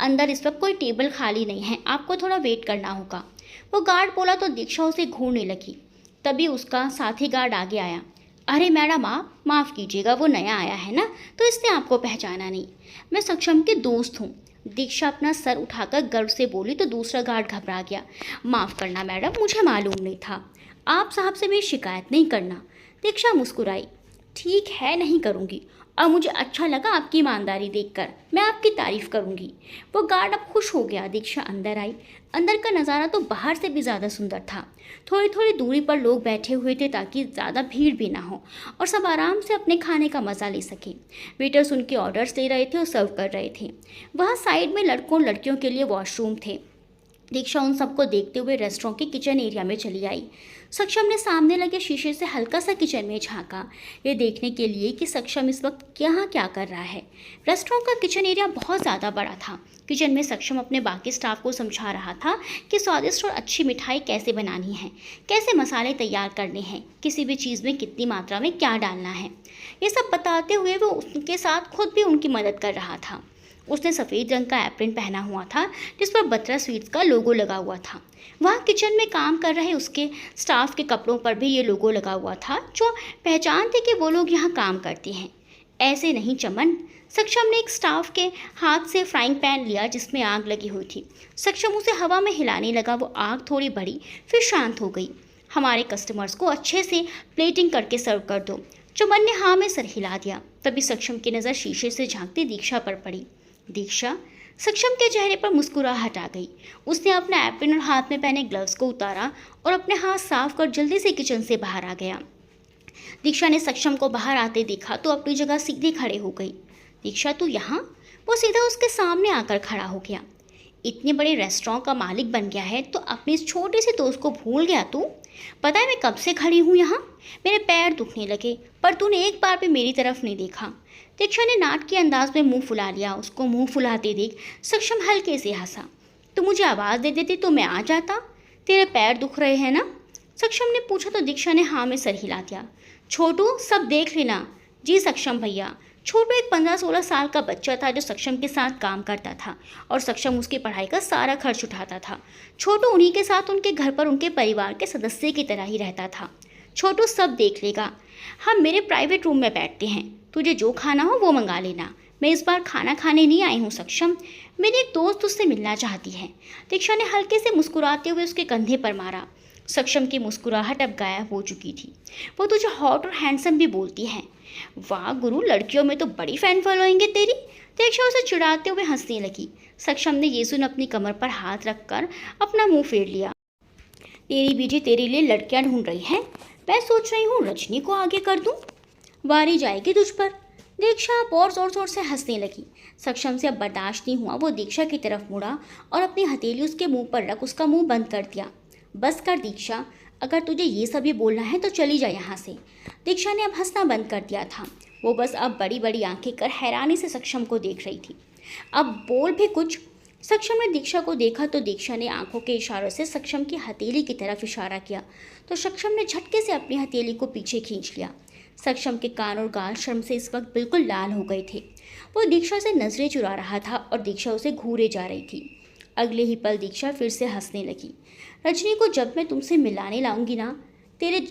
अंदर इस वक्त कोई टेबल खाली नहीं है, आपको थोड़ा वेट करना होगा। वो गार्ड बोला तो दीक्षा उसे घूरने लगी। तभी उसका साथी गार्ड आगे आया। अरे मैडम, आप माफ़ कीजिएगा, वो नया आया है ना, तो इसने आपको पहचाना नहीं। मैं सक्षम के दोस्त हूँ। दीक्षा अपना सर उठाकर गर्व से बोली तो दूसरा गार्ड घबरा गया। माफ़ करना मैडम, मुझे मालूम नहीं था। आप साहब से मेरी शिकायत नहीं करना। दीक्षा मुस्कुराई। ठीक है, नहीं करूँगी, और मुझे अच्छा लगा आपकी ईमानदारी देखकर। मैं आपकी तारीफ़ करूँगी। वो गार्ड अब खुश हो गया। दीक्षा अंदर आई। अंदर का नज़ारा तो बाहर से भी ज़्यादा सुंदर था। थोड़ी थोड़ी दूरी पर लोग बैठे हुए थे ताकि ज़्यादा भीड़ भी ना हो और सब आराम से अपने खाने का मज़ा ले सकें। वेटर्स उनके ऑर्डर्स ले रहे थे और सर्व कर रहे थे। वहाँ साइड में लड़कों लड़कियों के लिए वॉशरूम थे। दीक्षा उन सबको देखते हुए रेस्टोरेंट के किचन एरिया में चली आई। सक्षम ने सामने लगे शीशे से हल्का सा किचन में झांका, ये देखने के लिए कि सक्षम इस वक्त यहाँ क्या कर रहा है। रेस्टोरेंट का किचन एरिया बहुत ज़्यादा बड़ा था। किचन में सक्षम अपने बाकी स्टाफ को समझा रहा था कि स्वादिष्ट और अच्छी मिठाई कैसे बनानी है, कैसे मसाले तैयार करने हैं, किसी भी चीज़ में कितनी मात्रा में क्या डालना है। ये सब बताते हुए वो उनके साथ खुद भी उनकी मदद कर रहा था। उसने सफ़ेद रंग का एप्रन पहना हुआ था जिस पर बत्रा स्वीट्स का लोगो लगा हुआ था। वहाँ किचन में काम कर रहे उसके स्टाफ के कपड़ों पर भी ये लोगो लगा हुआ था, जो पहचान थी कि वो लोग यहाँ काम करते हैं। ऐसे नहीं चमन। सक्षम ने एक स्टाफ के हाथ से फ्राइंग पैन लिया जिसमें आग लगी हुई थी। सक्षम उसे हवा में हिलाने लगा। वो आग थोड़ी बढ़ी फिर शांत हो गई। हमारे कस्टमर्स को अच्छे से प्लेटिंग करके सर्व कर दो। चमन ने हाँ में सर हिला दिया। तभी सक्षम की नज़र शीशे से झांकती दीक्षा पर पड़ी। दीक्षा। सक्षम के चेहरे पर मुस्कुराहट आ गई। उसने अपना एप्रन और हाथ में पहने ग्लव्स को उतारा और अपने हाथ साफ कर जल्दी से किचन से बाहर आ गया। दीक्षा ने सक्षम को बाहर आते देखा तो अपनी जगह सीधे खड़े हो गई। दीक्षा तू यहाँ? वो सीधा उसके सामने आकर खड़ा हो गया। इतने बड़े रेस्टोरेंट का मालिक बन गया है तो अपनी इस छोटे से दोस्त को भूल गया तू? पता है मैं कब से खड़ी हूँ यहाँ? मेरे पैर दुखने लगे पर तूने एक बार भी मेरी तरफ नहीं देखा। दीक्षा ने नाटकीय के अंदाज में मुंह फुला लिया। उसको मुंह फुलाते देख सक्षम हल्के से हंसा। तो मुझे आवाज़ दे देती तो मैं आ जाता। तेरे पैर दुख रहे हैं ना? सक्षम ने पूछा तो दीक्षा ने हाँ में सर हिला दिया। छोटू सब देख लेना। जी सक्षम भैया। छोटू एक 15-16 साल का बच्चा था जो सक्षम के साथ काम करता था और सक्षम उसकी पढ़ाई का सारा खर्च उठाता था। छोटू उन्हीं के साथ उनके घर पर उनके परिवार के सदस्य की तरह ही रहता था। छोटू सब देख लेगा। हम मेरे प्राइवेट रूम में बैठते हैं। तुझे जो खाना हो वो मंगा लेना। मैं इस बार खाना खाने नहीं आई हूँ सक्षम। मेरी एक दोस्त उससे मिलना चाहती है। दीक्षा ने हल्के से मुस्कुराते हुए उसके कंधे पर मारा। सक्षम की मुस्कुराहट अब गायब हो चुकी थी। वो तुझे हॉट और हैंडसम भी बोलती है। वाह गुरु, लड़कियों में तो बड़ी फैन फॉलोइंग है तेरी। दीक्षा उसे चिढ़ाते हुए हंसने लगी। सक्षम ने ये सुन अपनी कमर पर हाथ रखकर अपना मुंह फेर लिया। तेरी बीजी तेरे लिए लड़कियां ढूंढ रही हैं। मैं सोच रही हूँ रजनी को आगे कर दूँ। वारी जाएगी तुझ पर। दीक्षा अब और ज़ोर ज़ोर से हंसने लगी। सक्षम से अब बर्दाश्त नहीं हुआ। वो दीक्षा की तरफ मुड़ा और अपनी हथेली उसके मुंह पर रख उसका मुंह बंद कर दिया। बस कर दीक्षा, अगर तुझे ये सब भी बोलना है तो चली जा यहाँ से। दीक्षा ने अब हंसना बंद कर दिया था। वो बस अब बड़ी बड़ी आंखें कर हैरानी से सक्षम को देख रही थी। अब बोल भी कुछ। सक्षम ने दीक्षा को देखा तो दीक्षा ने आंखों के इशारों से सक्षम की हथेली की तरफ इशारा किया तो सक्षम ने झटके से अपनी हथेली को पीछे खींच लिया। सक्षम के कान और गाल शर्म से इस वक्त बिल्कुल लाल हो गए थे। वो दीक्षा से नजरें चुरा रहा था और दीक्षा उसे घूरे जा रही थी। अगले ही पल दीक्षा फिर से हंसने लगी। रजनी को जब मैं तुमसे मिलाने लाऊंगी ना, तेरे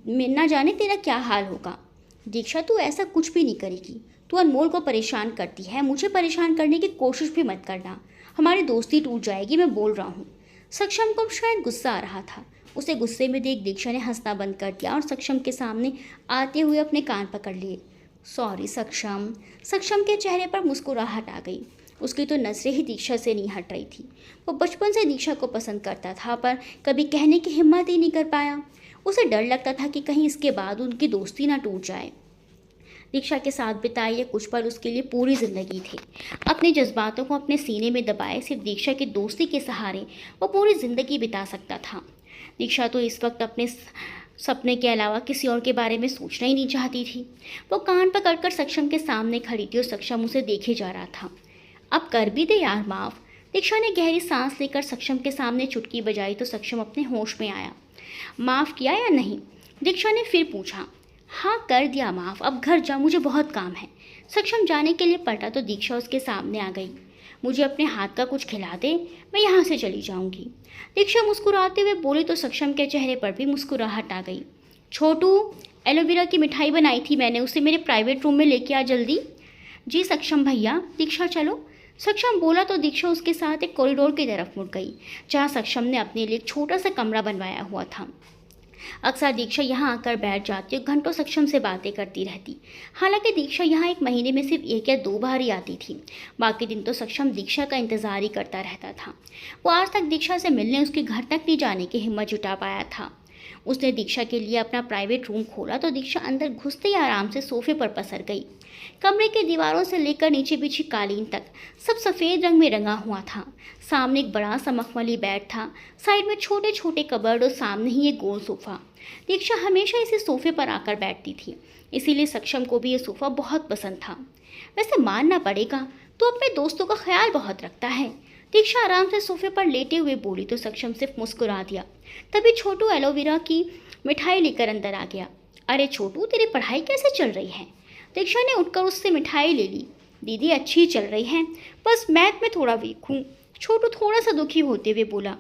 न जाने तेरा क्या हाल होगा। दीक्षा तू ऐसा कुछ भी नहीं करेगी। तू अनमोल को परेशान करती है। मुझे परेशान करने की कोशिश भी मत करना। हमारी दोस्ती टूट जाएगी, मैं बोल रहा हूँ। सक्षम को शायद गुस्सा आ रहा था। उसे गुस्से में देख दीक्षा ने हंसना बंद कर दिया और सक्षम के सामने आते हुए अपने कान पकड़ लिए। सॉरी सक्षम। सक्षम के चेहरे पर मुस्कुराहट आ गई। उसकी तो नजरें ही दीक्षा से नहीं हट रही थी। वो बचपन से दीक्षा को पसंद करता था पर कभी कहने की हिम्मत ही नहीं कर पाया। उसे डर लगता था कि कहीं इसके बाद उनकी दोस्ती ना टूट जाए। दीक्षा के साथ बिताए ये कुछ पल उसके लिए पूरी ज़िंदगी थे। अपने जज्बातों को अपने सीने में दबाए सिर्फ दीक्षा की दोस्ती के सहारे वो पूरी ज़िंदगी बिता सकता था। दीक्षा तो इस वक्त अपने सपने के अलावा किसी और के बारे में सोचना ही नहीं चाहती थी। वो कान पकड़कर सक्षम के सामने खड़ी थी और सक्षम उसे देखे जा रहा था। अब कर भी दे यार माफ़। दीक्षा ने गहरी सांस लेकर सक्षम के सामने चुटकी बजाई तो सक्षम अपने होश में आया। माफ़ किया या नहीं? दीक्षा ने फिर पूछा। हाँ कर दिया माफ़, अब घर जा, मुझे बहुत काम है। सक्षम जाने के लिए पलटा तो दीक्षा उसके सामने आ गई। मुझे अपने हाथ का कुछ खिला दे, मैं यहाँ से चली जाऊँगी। दीक्षा मुस्कुराते हुए बोली तो सक्षम के चेहरे पर भी मुस्कुराहट आ गई। छोटू, एलोवेरा की मिठाई बनाई थी मैंने, उसे मेरे प्राइवेट रूम में लेके आ जल्दी। जी सक्षम भैया। दीक्षा चलो। सक्षम बोला तो दीक्षा उसके साथ एक कॉरिडोर की तरफ मुड़ गई जहाँ सक्षम ने अपने लिए एक छोटा सा कमरा बनवाया हुआ था। अक्सर दीक्षा यहाँ आकर बैठ जाती और घंटों सक्षम से बातें करती रहती। हालांकि दीक्षा यहाँ एक महीने में सिर्फ 1 या 2 बार ही आती थी। बाकी दिन तो सक्षम दीक्षा का इंतजार ही करता रहता था। वो आज तक दीक्षा से मिलने उसके घर तक नहीं जाने की हिम्मत जुटा पाया था। उसने दीक्षा के लिए अपना प्राइवेट रूम खोला तो दीक्षा अंदर घुसते ही आराम से सोफे पर पसर गई। कमरे की दीवारों से लेकर नीचे बिछी कालीन तक सब सफ़ेद रंग में रंगा हुआ था। सामने एक बड़ा सा मखमली बेड था, साइड में छोटे छोटे कबर्ड और सामने ही एक गोल सोफ़ा। दीक्षा हमेशा इसी सोफे पर आकर बैठती थी, इसीलिए सक्षम को भी ये सोफ़ा बहुत पसंद था। वैसे मानना पड़ेगा, तो अपने दोस्तों का ख्याल बहुत रखता है। दीक्षा आराम से सोफे पर लेटे हुए बोली तो सक्षम सिर्फ मुस्कुरा दिया। तभी छोटू एलोवेरा की मिठाई लेकर अंदर आ गया। अरे छोटू, तेरी पढ़ाई कैसे चल रही है? दीक्षा ने उठकर उससे मिठाई ले ली। दीदी अच्छी चल रही है, बस मैथ में थोड़ा वीक हूँ। छोटू थोड़ा सा दुखी होते हुए बोला।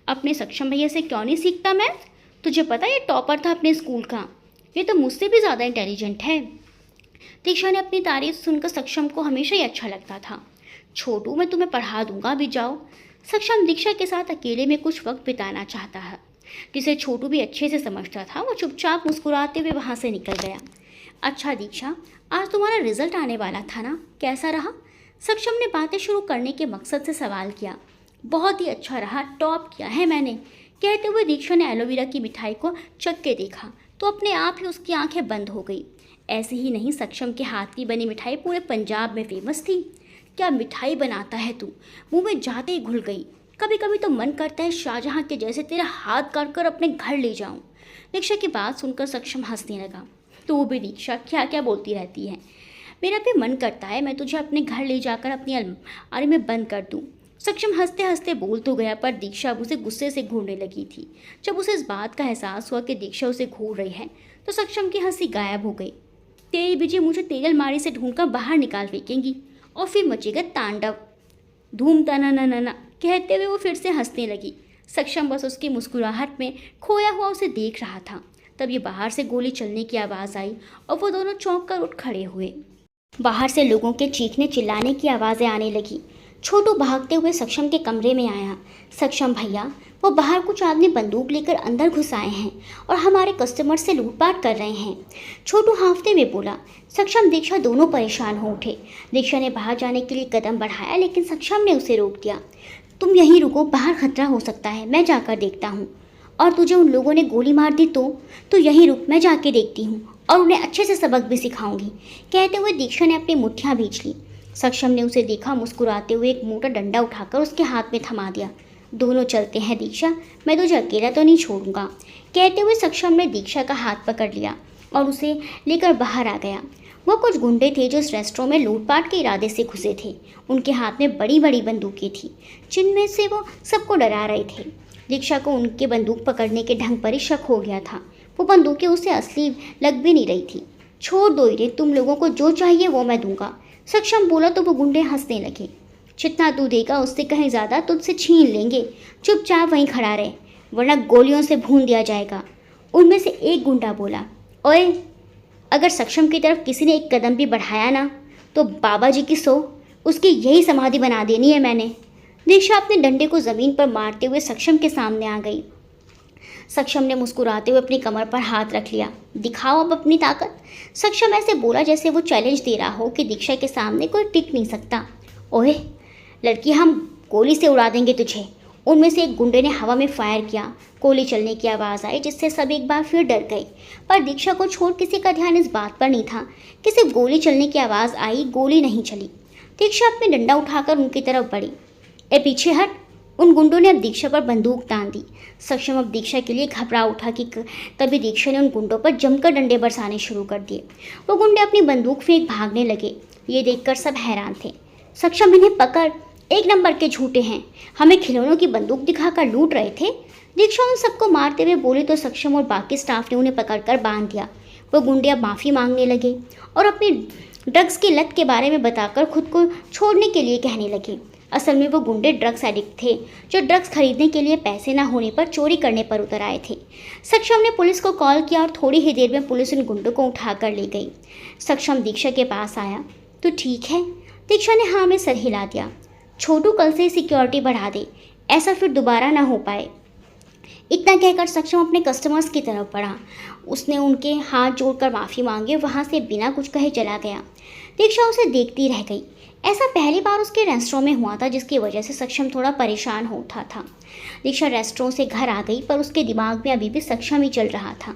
अपने सक्षम भैया से क्यों नहीं सीखता मैथ? तुझे पता ये टॉपर था अपने स्कूल का, ये तो मुझसे भी ज़्यादा इंटेलिजेंट है। दीक्षा ने अपनी तारीफ सुनकर सक्षम को हमेशा ही अच्छा लगता था। छोटू, मैं तुम्हें पढ़ा दूंगा, अभी जाओ। सक्षम दीक्षा के साथ अकेले में कुछ वक्त बिताना चाहता है, जिसे छोटू भी अच्छे से समझता था। वो चुपचाप मुस्कुराते हुए वहाँ से निकल गया। अच्छा दीक्षा, आज तुम्हारा रिजल्ट आने वाला था ना, कैसा रहा? सक्षम ने बातें शुरू करने के मकसद से सवाल किया। बहुत ही अच्छा रहा, टॉप किया है मैंने। कहते हुए दीक्षा ने एलोवेरा की मिठाई को चख के देखा तो अपने आप ही उसकी आंखें बंद हो गई। ऐसे ही नहीं, सक्षम के हाथ की बनी मिठाई पूरे पंजाब में फेमस थी। क्या मिठाई बनाता है तू, मुंह में जाते ही घुल गई। कभी कभी तो मन करता है शाहजहां के जैसे तेरा हाथ काट कर अपने घर ले जाऊं। दीक्षा की बात सुनकर सक्षम हंसने लगा। तो भी दीक्षा क्या क्या बोलती रहती है, मेरा भी मन करता है मैं तुझे अपने घर ले जाकर अपनी अलमारी में बंद कर दूं। सक्षम हंसते हंसते बोल तो गया, पर दीक्षा अब उसे गुस्से से घूरने लगी थी। जब उसे इस बात का एहसास हुआ कि दीक्षा उसे घूर रही है तो सक्षम की हंसी गायब हो गई। तेरी बीजी मुझे तेरी अलमारी से ढूंढकर बाहर निकाल फेंकेंगी और फिर मचेगा तांडव, धूम तना ना ना ना। कहते हुए वो फिर से हंसने लगी। सक्षम बस उसकी मुस्कुराहट में खोया हुआ उसे देख रहा था। तभी बाहर से गोली चलने की आवाज़ आई और वो दोनों चौंक कर उठ खड़े हुए। बाहर से लोगों के चीखने चिल्लाने की आवाज़ें आने लगी। छोटू भागते हुए सक्षम के कमरे में आया। सक्षम भैया, वो बाहर कुछ आदमी बंदूक लेकर अंदर घुस आए हैं और हमारे कस्टमर से लूटपाट कर रहे हैं, छोटू हांफते हुए बोला। सक्षम दीक्षा दोनों परेशान हो उठे। दीक्षा ने बाहर जाने के लिए कदम बढ़ाया, लेकिन सक्षम ने उसे रोक दिया। तुम यहीं रुको, बाहर खतरा हो सकता है, मैं जाकर देखता हूँ। और तुझे उन लोगों ने गोली मार दी तो यहीं रुक, मैं जाके देखती हूँ और उन्हें अच्छे से सबक भी सिखाऊंगी। कहते हुए दीक्षा ने अपनी मुट्ठियाँ भींच ली। सक्षम ने उसे देखा, मुस्कुराते हुए एक मोटा डंडा उठाकर उसके हाथ में थमा दिया। दोनों चलते हैं दीक्षा, मैं तुझे अकेला तो नहीं छोड़ूंगा। कहते हुए सक्षम ने दीक्षा का हाथ पकड़ लिया और उसे लेकर बाहर आ गया। वो कुछ गुंडे थे जो इस रेस्टोरेंट में लूटपाट के इरादे से घुसे थे। उनके हाथ में बड़ी बड़ी बंदूकें थी, जिनमें से वो सबको डरा रहे थे। दीक्षा को उनके बंदूक पकड़ने के ढंग पर ही शक हो गया था। वो बंदूकें उसे असली लग भी नहीं रही थी। छोड़ दो इन्हें, तुम लोगों को जो चाहिए वो मैं दूंगा, सक्षम बोला तो वो गुंडे हंसने लगे। जितना तू देगा उससे कहीं ज़्यादा तुझसे छीन लेंगे, चुपचाप वहीं खड़ा रहे वरना गोलियों से भून दिया जाएगा। उनमें से एक गुंडा बोला। ओए, अगर सक्षम की तरफ किसी ने एक कदम भी बढ़ाया ना तो बाबा जी की उसकी यही समाधि बना देनी है मैंने। दीक्षा अपने डंडे को ज़मीन पर मारते हुए सक्षम के सामने आ गई। सक्षम ने मुस्कुराते हुए अपनी कमर पर हाथ रख लिया। दिखाओ अब अपनी ताकत, सक्षम ऐसे बोला जैसे वो चैलेंज दे रहा हो कि दीक्षा के सामने कोई टिक नहीं सकता। ओए लड़की, हम गोली से उड़ा देंगे तुझे। उनमें से एक गुंडे ने हवा में फायर किया। गोली चलने की आवाज़ आई जिससे सब एक बार फिर डर गए, पर दीक्षा को छोड़ किसी का ध्यान इस बात पर नहीं था कि सिर्फ गोली चलने की आवाज़ आई, गोली नहीं चली। दीक्षा अपने डंडा उठाकर उनकी तरफ बढ़ी। ए पीछे हट। उन गुंडों ने अब दीक्षा पर बंदूक तान दी। सक्षम अब दीक्षा के लिए घबरा उठा कि तभी दीक्षा ने उन गुंडों पर जमकर डंडे बरसाने शुरू कर दिए। वो गुंडे अपनी बंदूक फेंक भागने लगे। ये देखकर सब हैरान थे। सक्षम, इन्हें पकड़, एक नंबर के झूठे हैं, हमें खिलौनों की बंदूक दिखाकर लूट रहे थे। दीक्षा उन सबको मारते हुए बोली तो सक्षम और बाकी स्टाफ ने उन्हें पकड़कर बांध दिया। वो गुंडे अब माफ़ी मांगने लगे और अपनी ड्रग्स की लत के बारे में बताकर खुद को छोड़ने के लिए कहने लगे। असल में वो गुंडे ड्रग्स एडिक्ट थे जो ड्रग्स खरीदने के लिए पैसे ना होने पर चोरी करने पर उतर आए थे। सक्षम ने पुलिस को कॉल किया और थोड़ी ही देर में पुलिस उन गुंडों को उठाकर ले गई। सक्षम दीक्षा के पास आया। तो ठीक है? दीक्षा ने हाँ में सर हिला दिया। छोटू, कल से सिक्योरिटी बढ़ा दे, ऐसा फिर दोबारा ना हो पाए। इतना कहकर सक्षम अपने कस्टमर्स की तरफ बढ़ा। उसने उनके हाथ जोड़कर माफ़ी मांगे वहाँ से बिना कुछ कहे चला गया। दीक्षा उसे देखती रह गई। ऐसा पहली बार उसके रेस्टोरेंट में हुआ था, जिसकी वजह से सक्षम थोड़ा परेशान हो उठा था। दीक्षा रेस्टोरेंट से घर आ गई, पर उसके दिमाग में अभी भी सक्षम ही चल रहा था।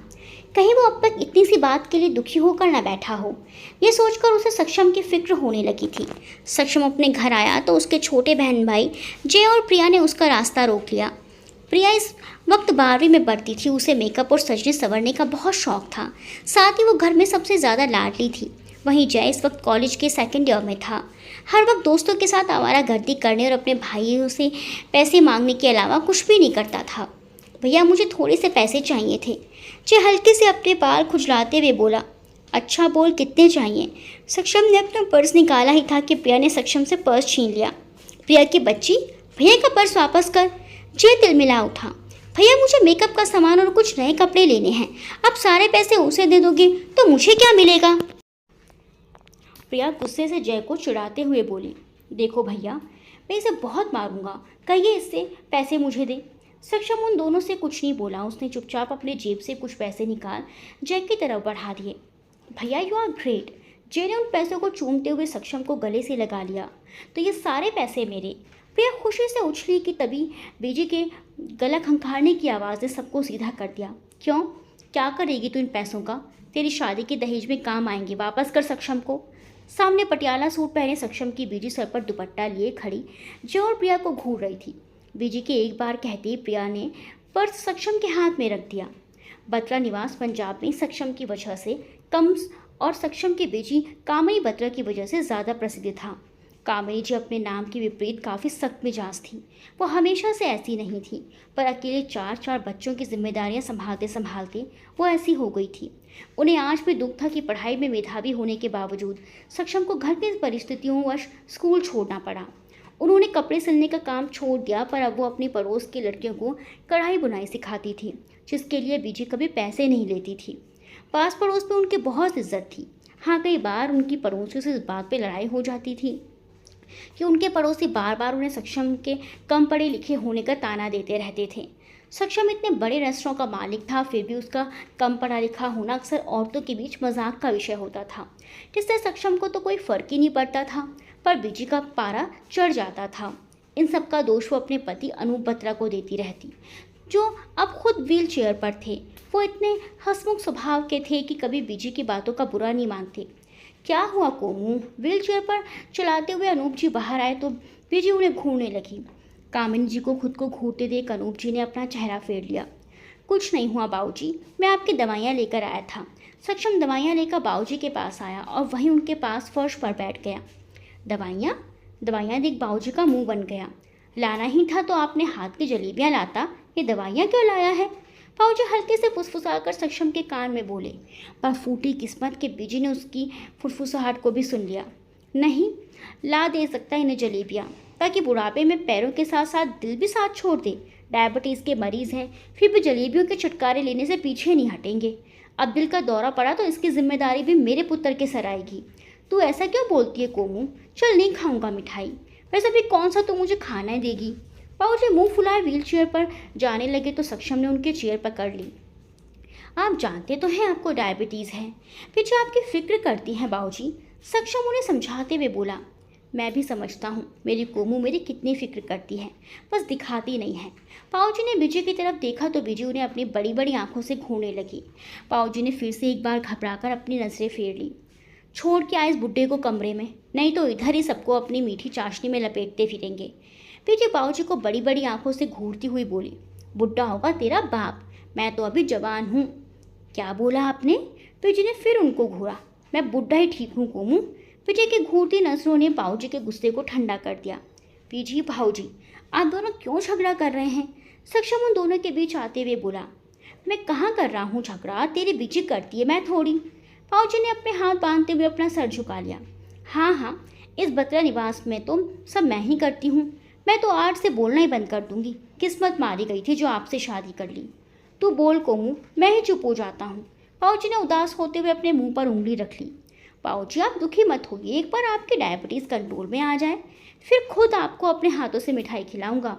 कहीं वो अब तक इतनी सी बात के लिए दुखी होकर न बैठा हो, ये सोचकर उसे सक्षम की फिक्र होने लगी थी। सक्षम अपने घर आया तो उसके छोटे बहन भाई जय और प्रिया ने उसका रास्ता रोक लिया। प्रिया इस वक्त 12वीं में पढ़ती थी। उसे मेकअप और सजने संवरने का बहुत शौक था। साथ ही वो घर में सबसे ज़्यादा लाडली थी। वहीं जय इस वक्त कॉलेज के सेकेंड ईयर में था। हर वक्त दोस्तों के साथ आवारागर्दी करने और अपने भाइयों से पैसे मांगने के अलावा कुछ भी नहीं करता था। भैया मुझे थोड़े से पैसे चाहिए थे। जय हल्के से अपने बाल खुजलाते हुए बोला। अच्छा बोल, कितने चाहिए? सक्षम ने अपना पर्स निकाला ही था कि प्रिया ने सक्षम से पर्स छीन लिया। प्रिया की बच्ची, भैया का पर्स वापस कर। जय तिलमिला उठा। भैया मुझे मेकअप का सामान और कुछ नए कपड़े लेने हैं। अब सारे पैसे उसे दे दोगे तो मुझे क्या मिलेगा? प्रिया गुस्से से जय को चिढ़ाते हुए बोली। देखो भैया, मैं इसे बहुत मारूंगा, कहिए इससे पैसे मुझे दे। सक्षम उन दोनों से कुछ नहीं बोला। उसने चुपचाप अपने जेब से कुछ पैसे निकाल जय की तरफ बढ़ा दिए। भैया यू आर ग्रेट। जय ने उन पैसों को चूमते हुए सक्षम को गले से लगा लिया। तो ये सारे पैसे मेरे। प्रिया खुशी से उछली कि तभी बीजी के गला खंखारने की आवाज़ ने सबको सीधा कर दिया। क्यों, क्या करेगी तू इन पैसों का? तेरी शादी के दहेज में काम आएंगे, वापस कर सक्षम को। सामने पटियाला सूट पहने सक्षम की बीजी सर पर दुपट्टा लिए खड़ी जय और प्रिया को घूर रही थी। बीजी के एक बार कहते ही प्रिया ने पर्स सक्षम के हाथ में रख दिया। बत्रा निवास पंजाब में सक्षम की वजह से कम और सक्षम की बीजी कामनी बत्रा की वजह से ज़्यादा प्रसिद्ध था। कामिनी जी अपने नाम के विपरीत काफ़ी सख्त मिजाज थी। वो हमेशा से ऐसी नहीं थी, पर अकेले 4 बच्चों की जिम्मेदारियां संभालते संभालते वो ऐसी हो गई थी। उन्हें आज भी दुख था कि पढ़ाई में मेधावी होने के बावजूद सक्षम को घर की परिस्थितियों वश स्कूल छोड़ना पड़ा। उन्होंने कपड़े सिलने का काम छोड़ दिया, पर अब वो अपनी पड़ोस की लड़कियों को कढ़ाई बुनाई सिखाती थी, जिसके लिए बीजी कभी पैसे नहीं लेती थी। पास पड़ोस में उनकी बहुत इज्जत थी। हाँ, कई बार उनकी पड़ोसियों से इस बात पर लड़ाई हो जाती थी कि उनके पड़ोसी बार बार उन्हें सक्षम के कम पढ़े लिखे होने का ताना देते रहते थे। सक्षम इतने बड़े रेस्टोरेंट का मालिक था, फिर भी उसका कम पढ़ा लिखा होना अक्सर औरतों के बीच मजाक का विषय होता था, जिससे सक्षम को तो कोई फर्क ही नहीं पड़ता था, पर बीजी का पारा चढ़ जाता था। इन सब का दोष वो अपने पति अनूप बत्रा को देती रहती, जो अब खुद व्हील चेयर पर थे। वो इतने हंसमुख स्वभाव के थे कि कभी बीजी की बातों का बुरा नहीं मानते। क्या हुआ कोमू? व्हील चेयर पर चलाते हुए अनूप जी बाहर आए तो बीजी उन्हें घूरने लगी। कामिनी जी को खुद को घूरते देख अनूप जी ने अपना चेहरा फेर लिया। कुछ नहीं हुआ बाबूजी, मैं आपकी दवाइयाँ लेकर आया था। सक्षम दवाइयाँ लेकर बाबूजी के पास आया और वहीं उनके पास फर्श पर बैठ गया। दवाइयाँ? दवाइयाँ देख बाबूजी का मुंह बन गया। लाना ही था तो आपने हाथ की जलेबियाँ लाता, ये दवाइयाँ क्यों लाया है? बाबूजी हल्के से फुसफुसाकर सक्षम के कान में बोले, पर फूटी किस्मत के बीजी ने उसकी फुसफुसाहट को भी सुन लिया। नहीं ला दे सकता इन्हें जलेबियाँ, ताकि बुढ़ापे में पैरों के साथ साथ दिल भी साथ छोड़ दे। डायबिटीज़ के मरीज़ हैं, फिर भी जलेबियों के छुटकारे लेने से पीछे नहीं हटेंगे। अब दिल का दौरा पड़ा तो इसकी जिम्मेदारी भी मेरे पुत्र के सर आएगी। तू ऐसा क्यों बोलती है कोमू? चल नहीं खाऊंगा मिठाई, वैसे भी कौन सा तू मुझे खाना देगी? बाबूजी मुंह फुलाए व्हील चेयर पर जाने लगे तो सक्षम ने उनकी चेयर पकड़ ली। आप जानते तो हैं आपको डायबिटीज़ है, पीछे आपकी फिक्र करती हैं बाबूजी। सक्षम उन्हें समझाते हुए बोला। मैं भी समझता हूँ मेरी कोमू मेरी कितनी फिक्र करती है, बस दिखाती नहीं है। बाबूजी ने बीजी की तरफ देखा तो बीजी उन्हें अपनी बड़ी बड़ी आंखों से घूरने लगी। बाबूजी ने फिर से एक बार घबराकर अपनी नजरें फेर ली। छोड़ के आए इस बुड्ढे को कमरे में, नहीं तो इधर ही सबको अपनी मीठी चाशनी में लपेटते फिरेंगे। बीजी बाबूजी को बड़ी बड़ी आंखों से घूरती हुई बोली। बुड्ढा होगा तेरा बाप, मैं तो अभी जवान हूँ। क्या बोला आपने? बीजी ने फिर उनको घूरा। मैं बुड्ढा ही ठीक हूँ कोमू। बीजी की घूरती नजरों ने बाबूजी के गुस्से को ठंडा कर दिया। बीजी बाबूजी आप दोनों क्यों झगड़ा कर रहे हैं? सक्षम उन दोनों के बीच आते हुए बोला। मैं कहाँ कर रहा हूँ झगड़ा, तेरी बीजी करती है, मैं थोड़ी। बाबूजी ने अपने हाथ बांधते हुए अपना सर झुका लिया। हाँ, इस बत्रा निवास में तो सब मैं ही करती हूँ। मैं तो आज से बोलना ही बंद कर दूंगी। किस्मत मारी गई थी जो आपसे शादी कर ली। तू बोल कोमू, मैं ही चुप हो जाता हूँ। बाबूजी ने उदास होते हुए अपने मुंह पर उंगली रख ली। बाबूजी आप दुखी मत होइए, एक बार आपकी डायबिटीज़ कंट्रोल में आ जाए फिर खुद आपको अपने हाथों से मिठाई खिलाऊंगा।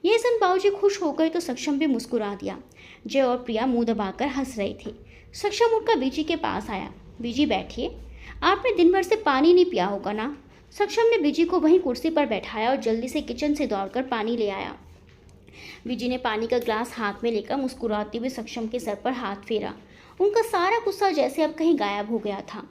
यह सुन बाबूजी खुश हो गए तो सक्षम भी मुस्कुरा दिया। जय और प्रिया मुंह दबाकर हंस रहे थे। सक्षम उठकर बीजी के पास आया। बीजी बैठिए, आपने दिन भर से पानी नहीं पिया होगा ना। सक्षम ने बीजी को वहीं कुर्सी पर बैठाया और जल्दी से किचन से दौड़कर पानी ले आया। बीजी ने पानी का ग्लास हाथ में लेकर मुस्कुराते हुए सक्षम के सर पर हाथ फेरा। उनका सारा गुस्सा जैसे अब कहीं गायब हो गया था।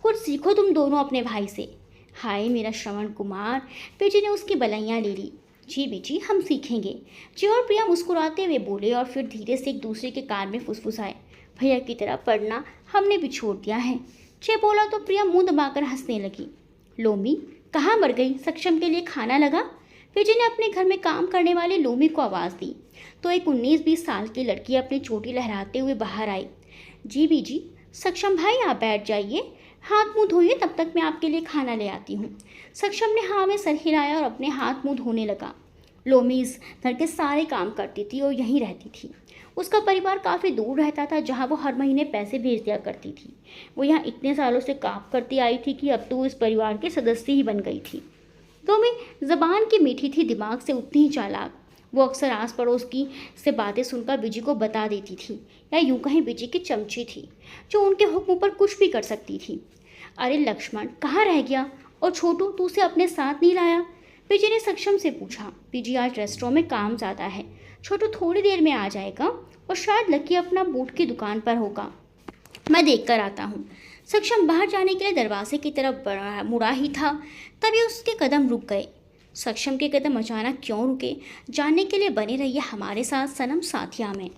कुछ सीखो तुम दोनों अपने भाई से। हाय मेरा श्रवण कुमार, बीजी ने उसकी बलैयाँ ले ली। जी बीजी, हम सीखेंगे। जी और प्रिया मुस्कुराते हुए बोले और फिर धीरे से एक दूसरे के कान में फुसफुसाए, भैया की तरह पढ़ना हमने भी छोड़ दिया है। जय बोला तो प्रिया मुंह दबाकर हंसने लगी। लोमी कहाँ मर गई, सक्षम के लिए खाना लगा। बीजी ने अपने घर में काम करने वाले लोमी को आवाज़ दी तो एक 19-20 साल की लड़की अपनी चोटी लहराते हुए बाहर आई। जी बीजी। सक्षम भाई आप बैठ जाइए, हाथ मुंह धोइए, तब तक मैं आपके लिए खाना ले आती हूँ। सक्षम ने हाँ में सर हिलाया और अपने हाथ मुंह धोने लगा। लोमी इस घर के सारे काम करती थी और यहीं रहती थी। उसका परिवार काफ़ी दूर रहता था जहाँ वो हर महीने पैसे भेज दिया करती थी। वो यहाँ इतने सालों से काम करती आई थी कि अब तो वो इस परिवार की सदस्य ही बन गई थी। लोमी ज़बान की मीठी थी, दिमाग से उतनी ही चालाक। वो अक्सर आस पड़ोस की से बातें सुनकर बीजी को बता देती थी, या यूं कहीं बीजी की चमची थी जो उनके हुक्म पर कुछ भी कर सकती थी। अरे लक्ष्मण कहाँ रह गया, और छोटू तू उसे अपने साथ नहीं लाया। बीजी ने सक्षम से पूछा। बीजी आज रेस्टोरेंट में काम ज़्यादा है, छोटू थोड़ी देर में आ जाएगा और शायद लकी अपना बूट की दुकान पर होगा, मैं देख कर आता हूँ। सक्षम बाहर जाने के लिए दरवाजे की तरफ मुड़ा ही था, तभी उसके कदम रुक गए। सक्षम के कदम अचानक क्यों रुके, जानने के लिए बने रहिए हमारे साथ सनम साथिया में।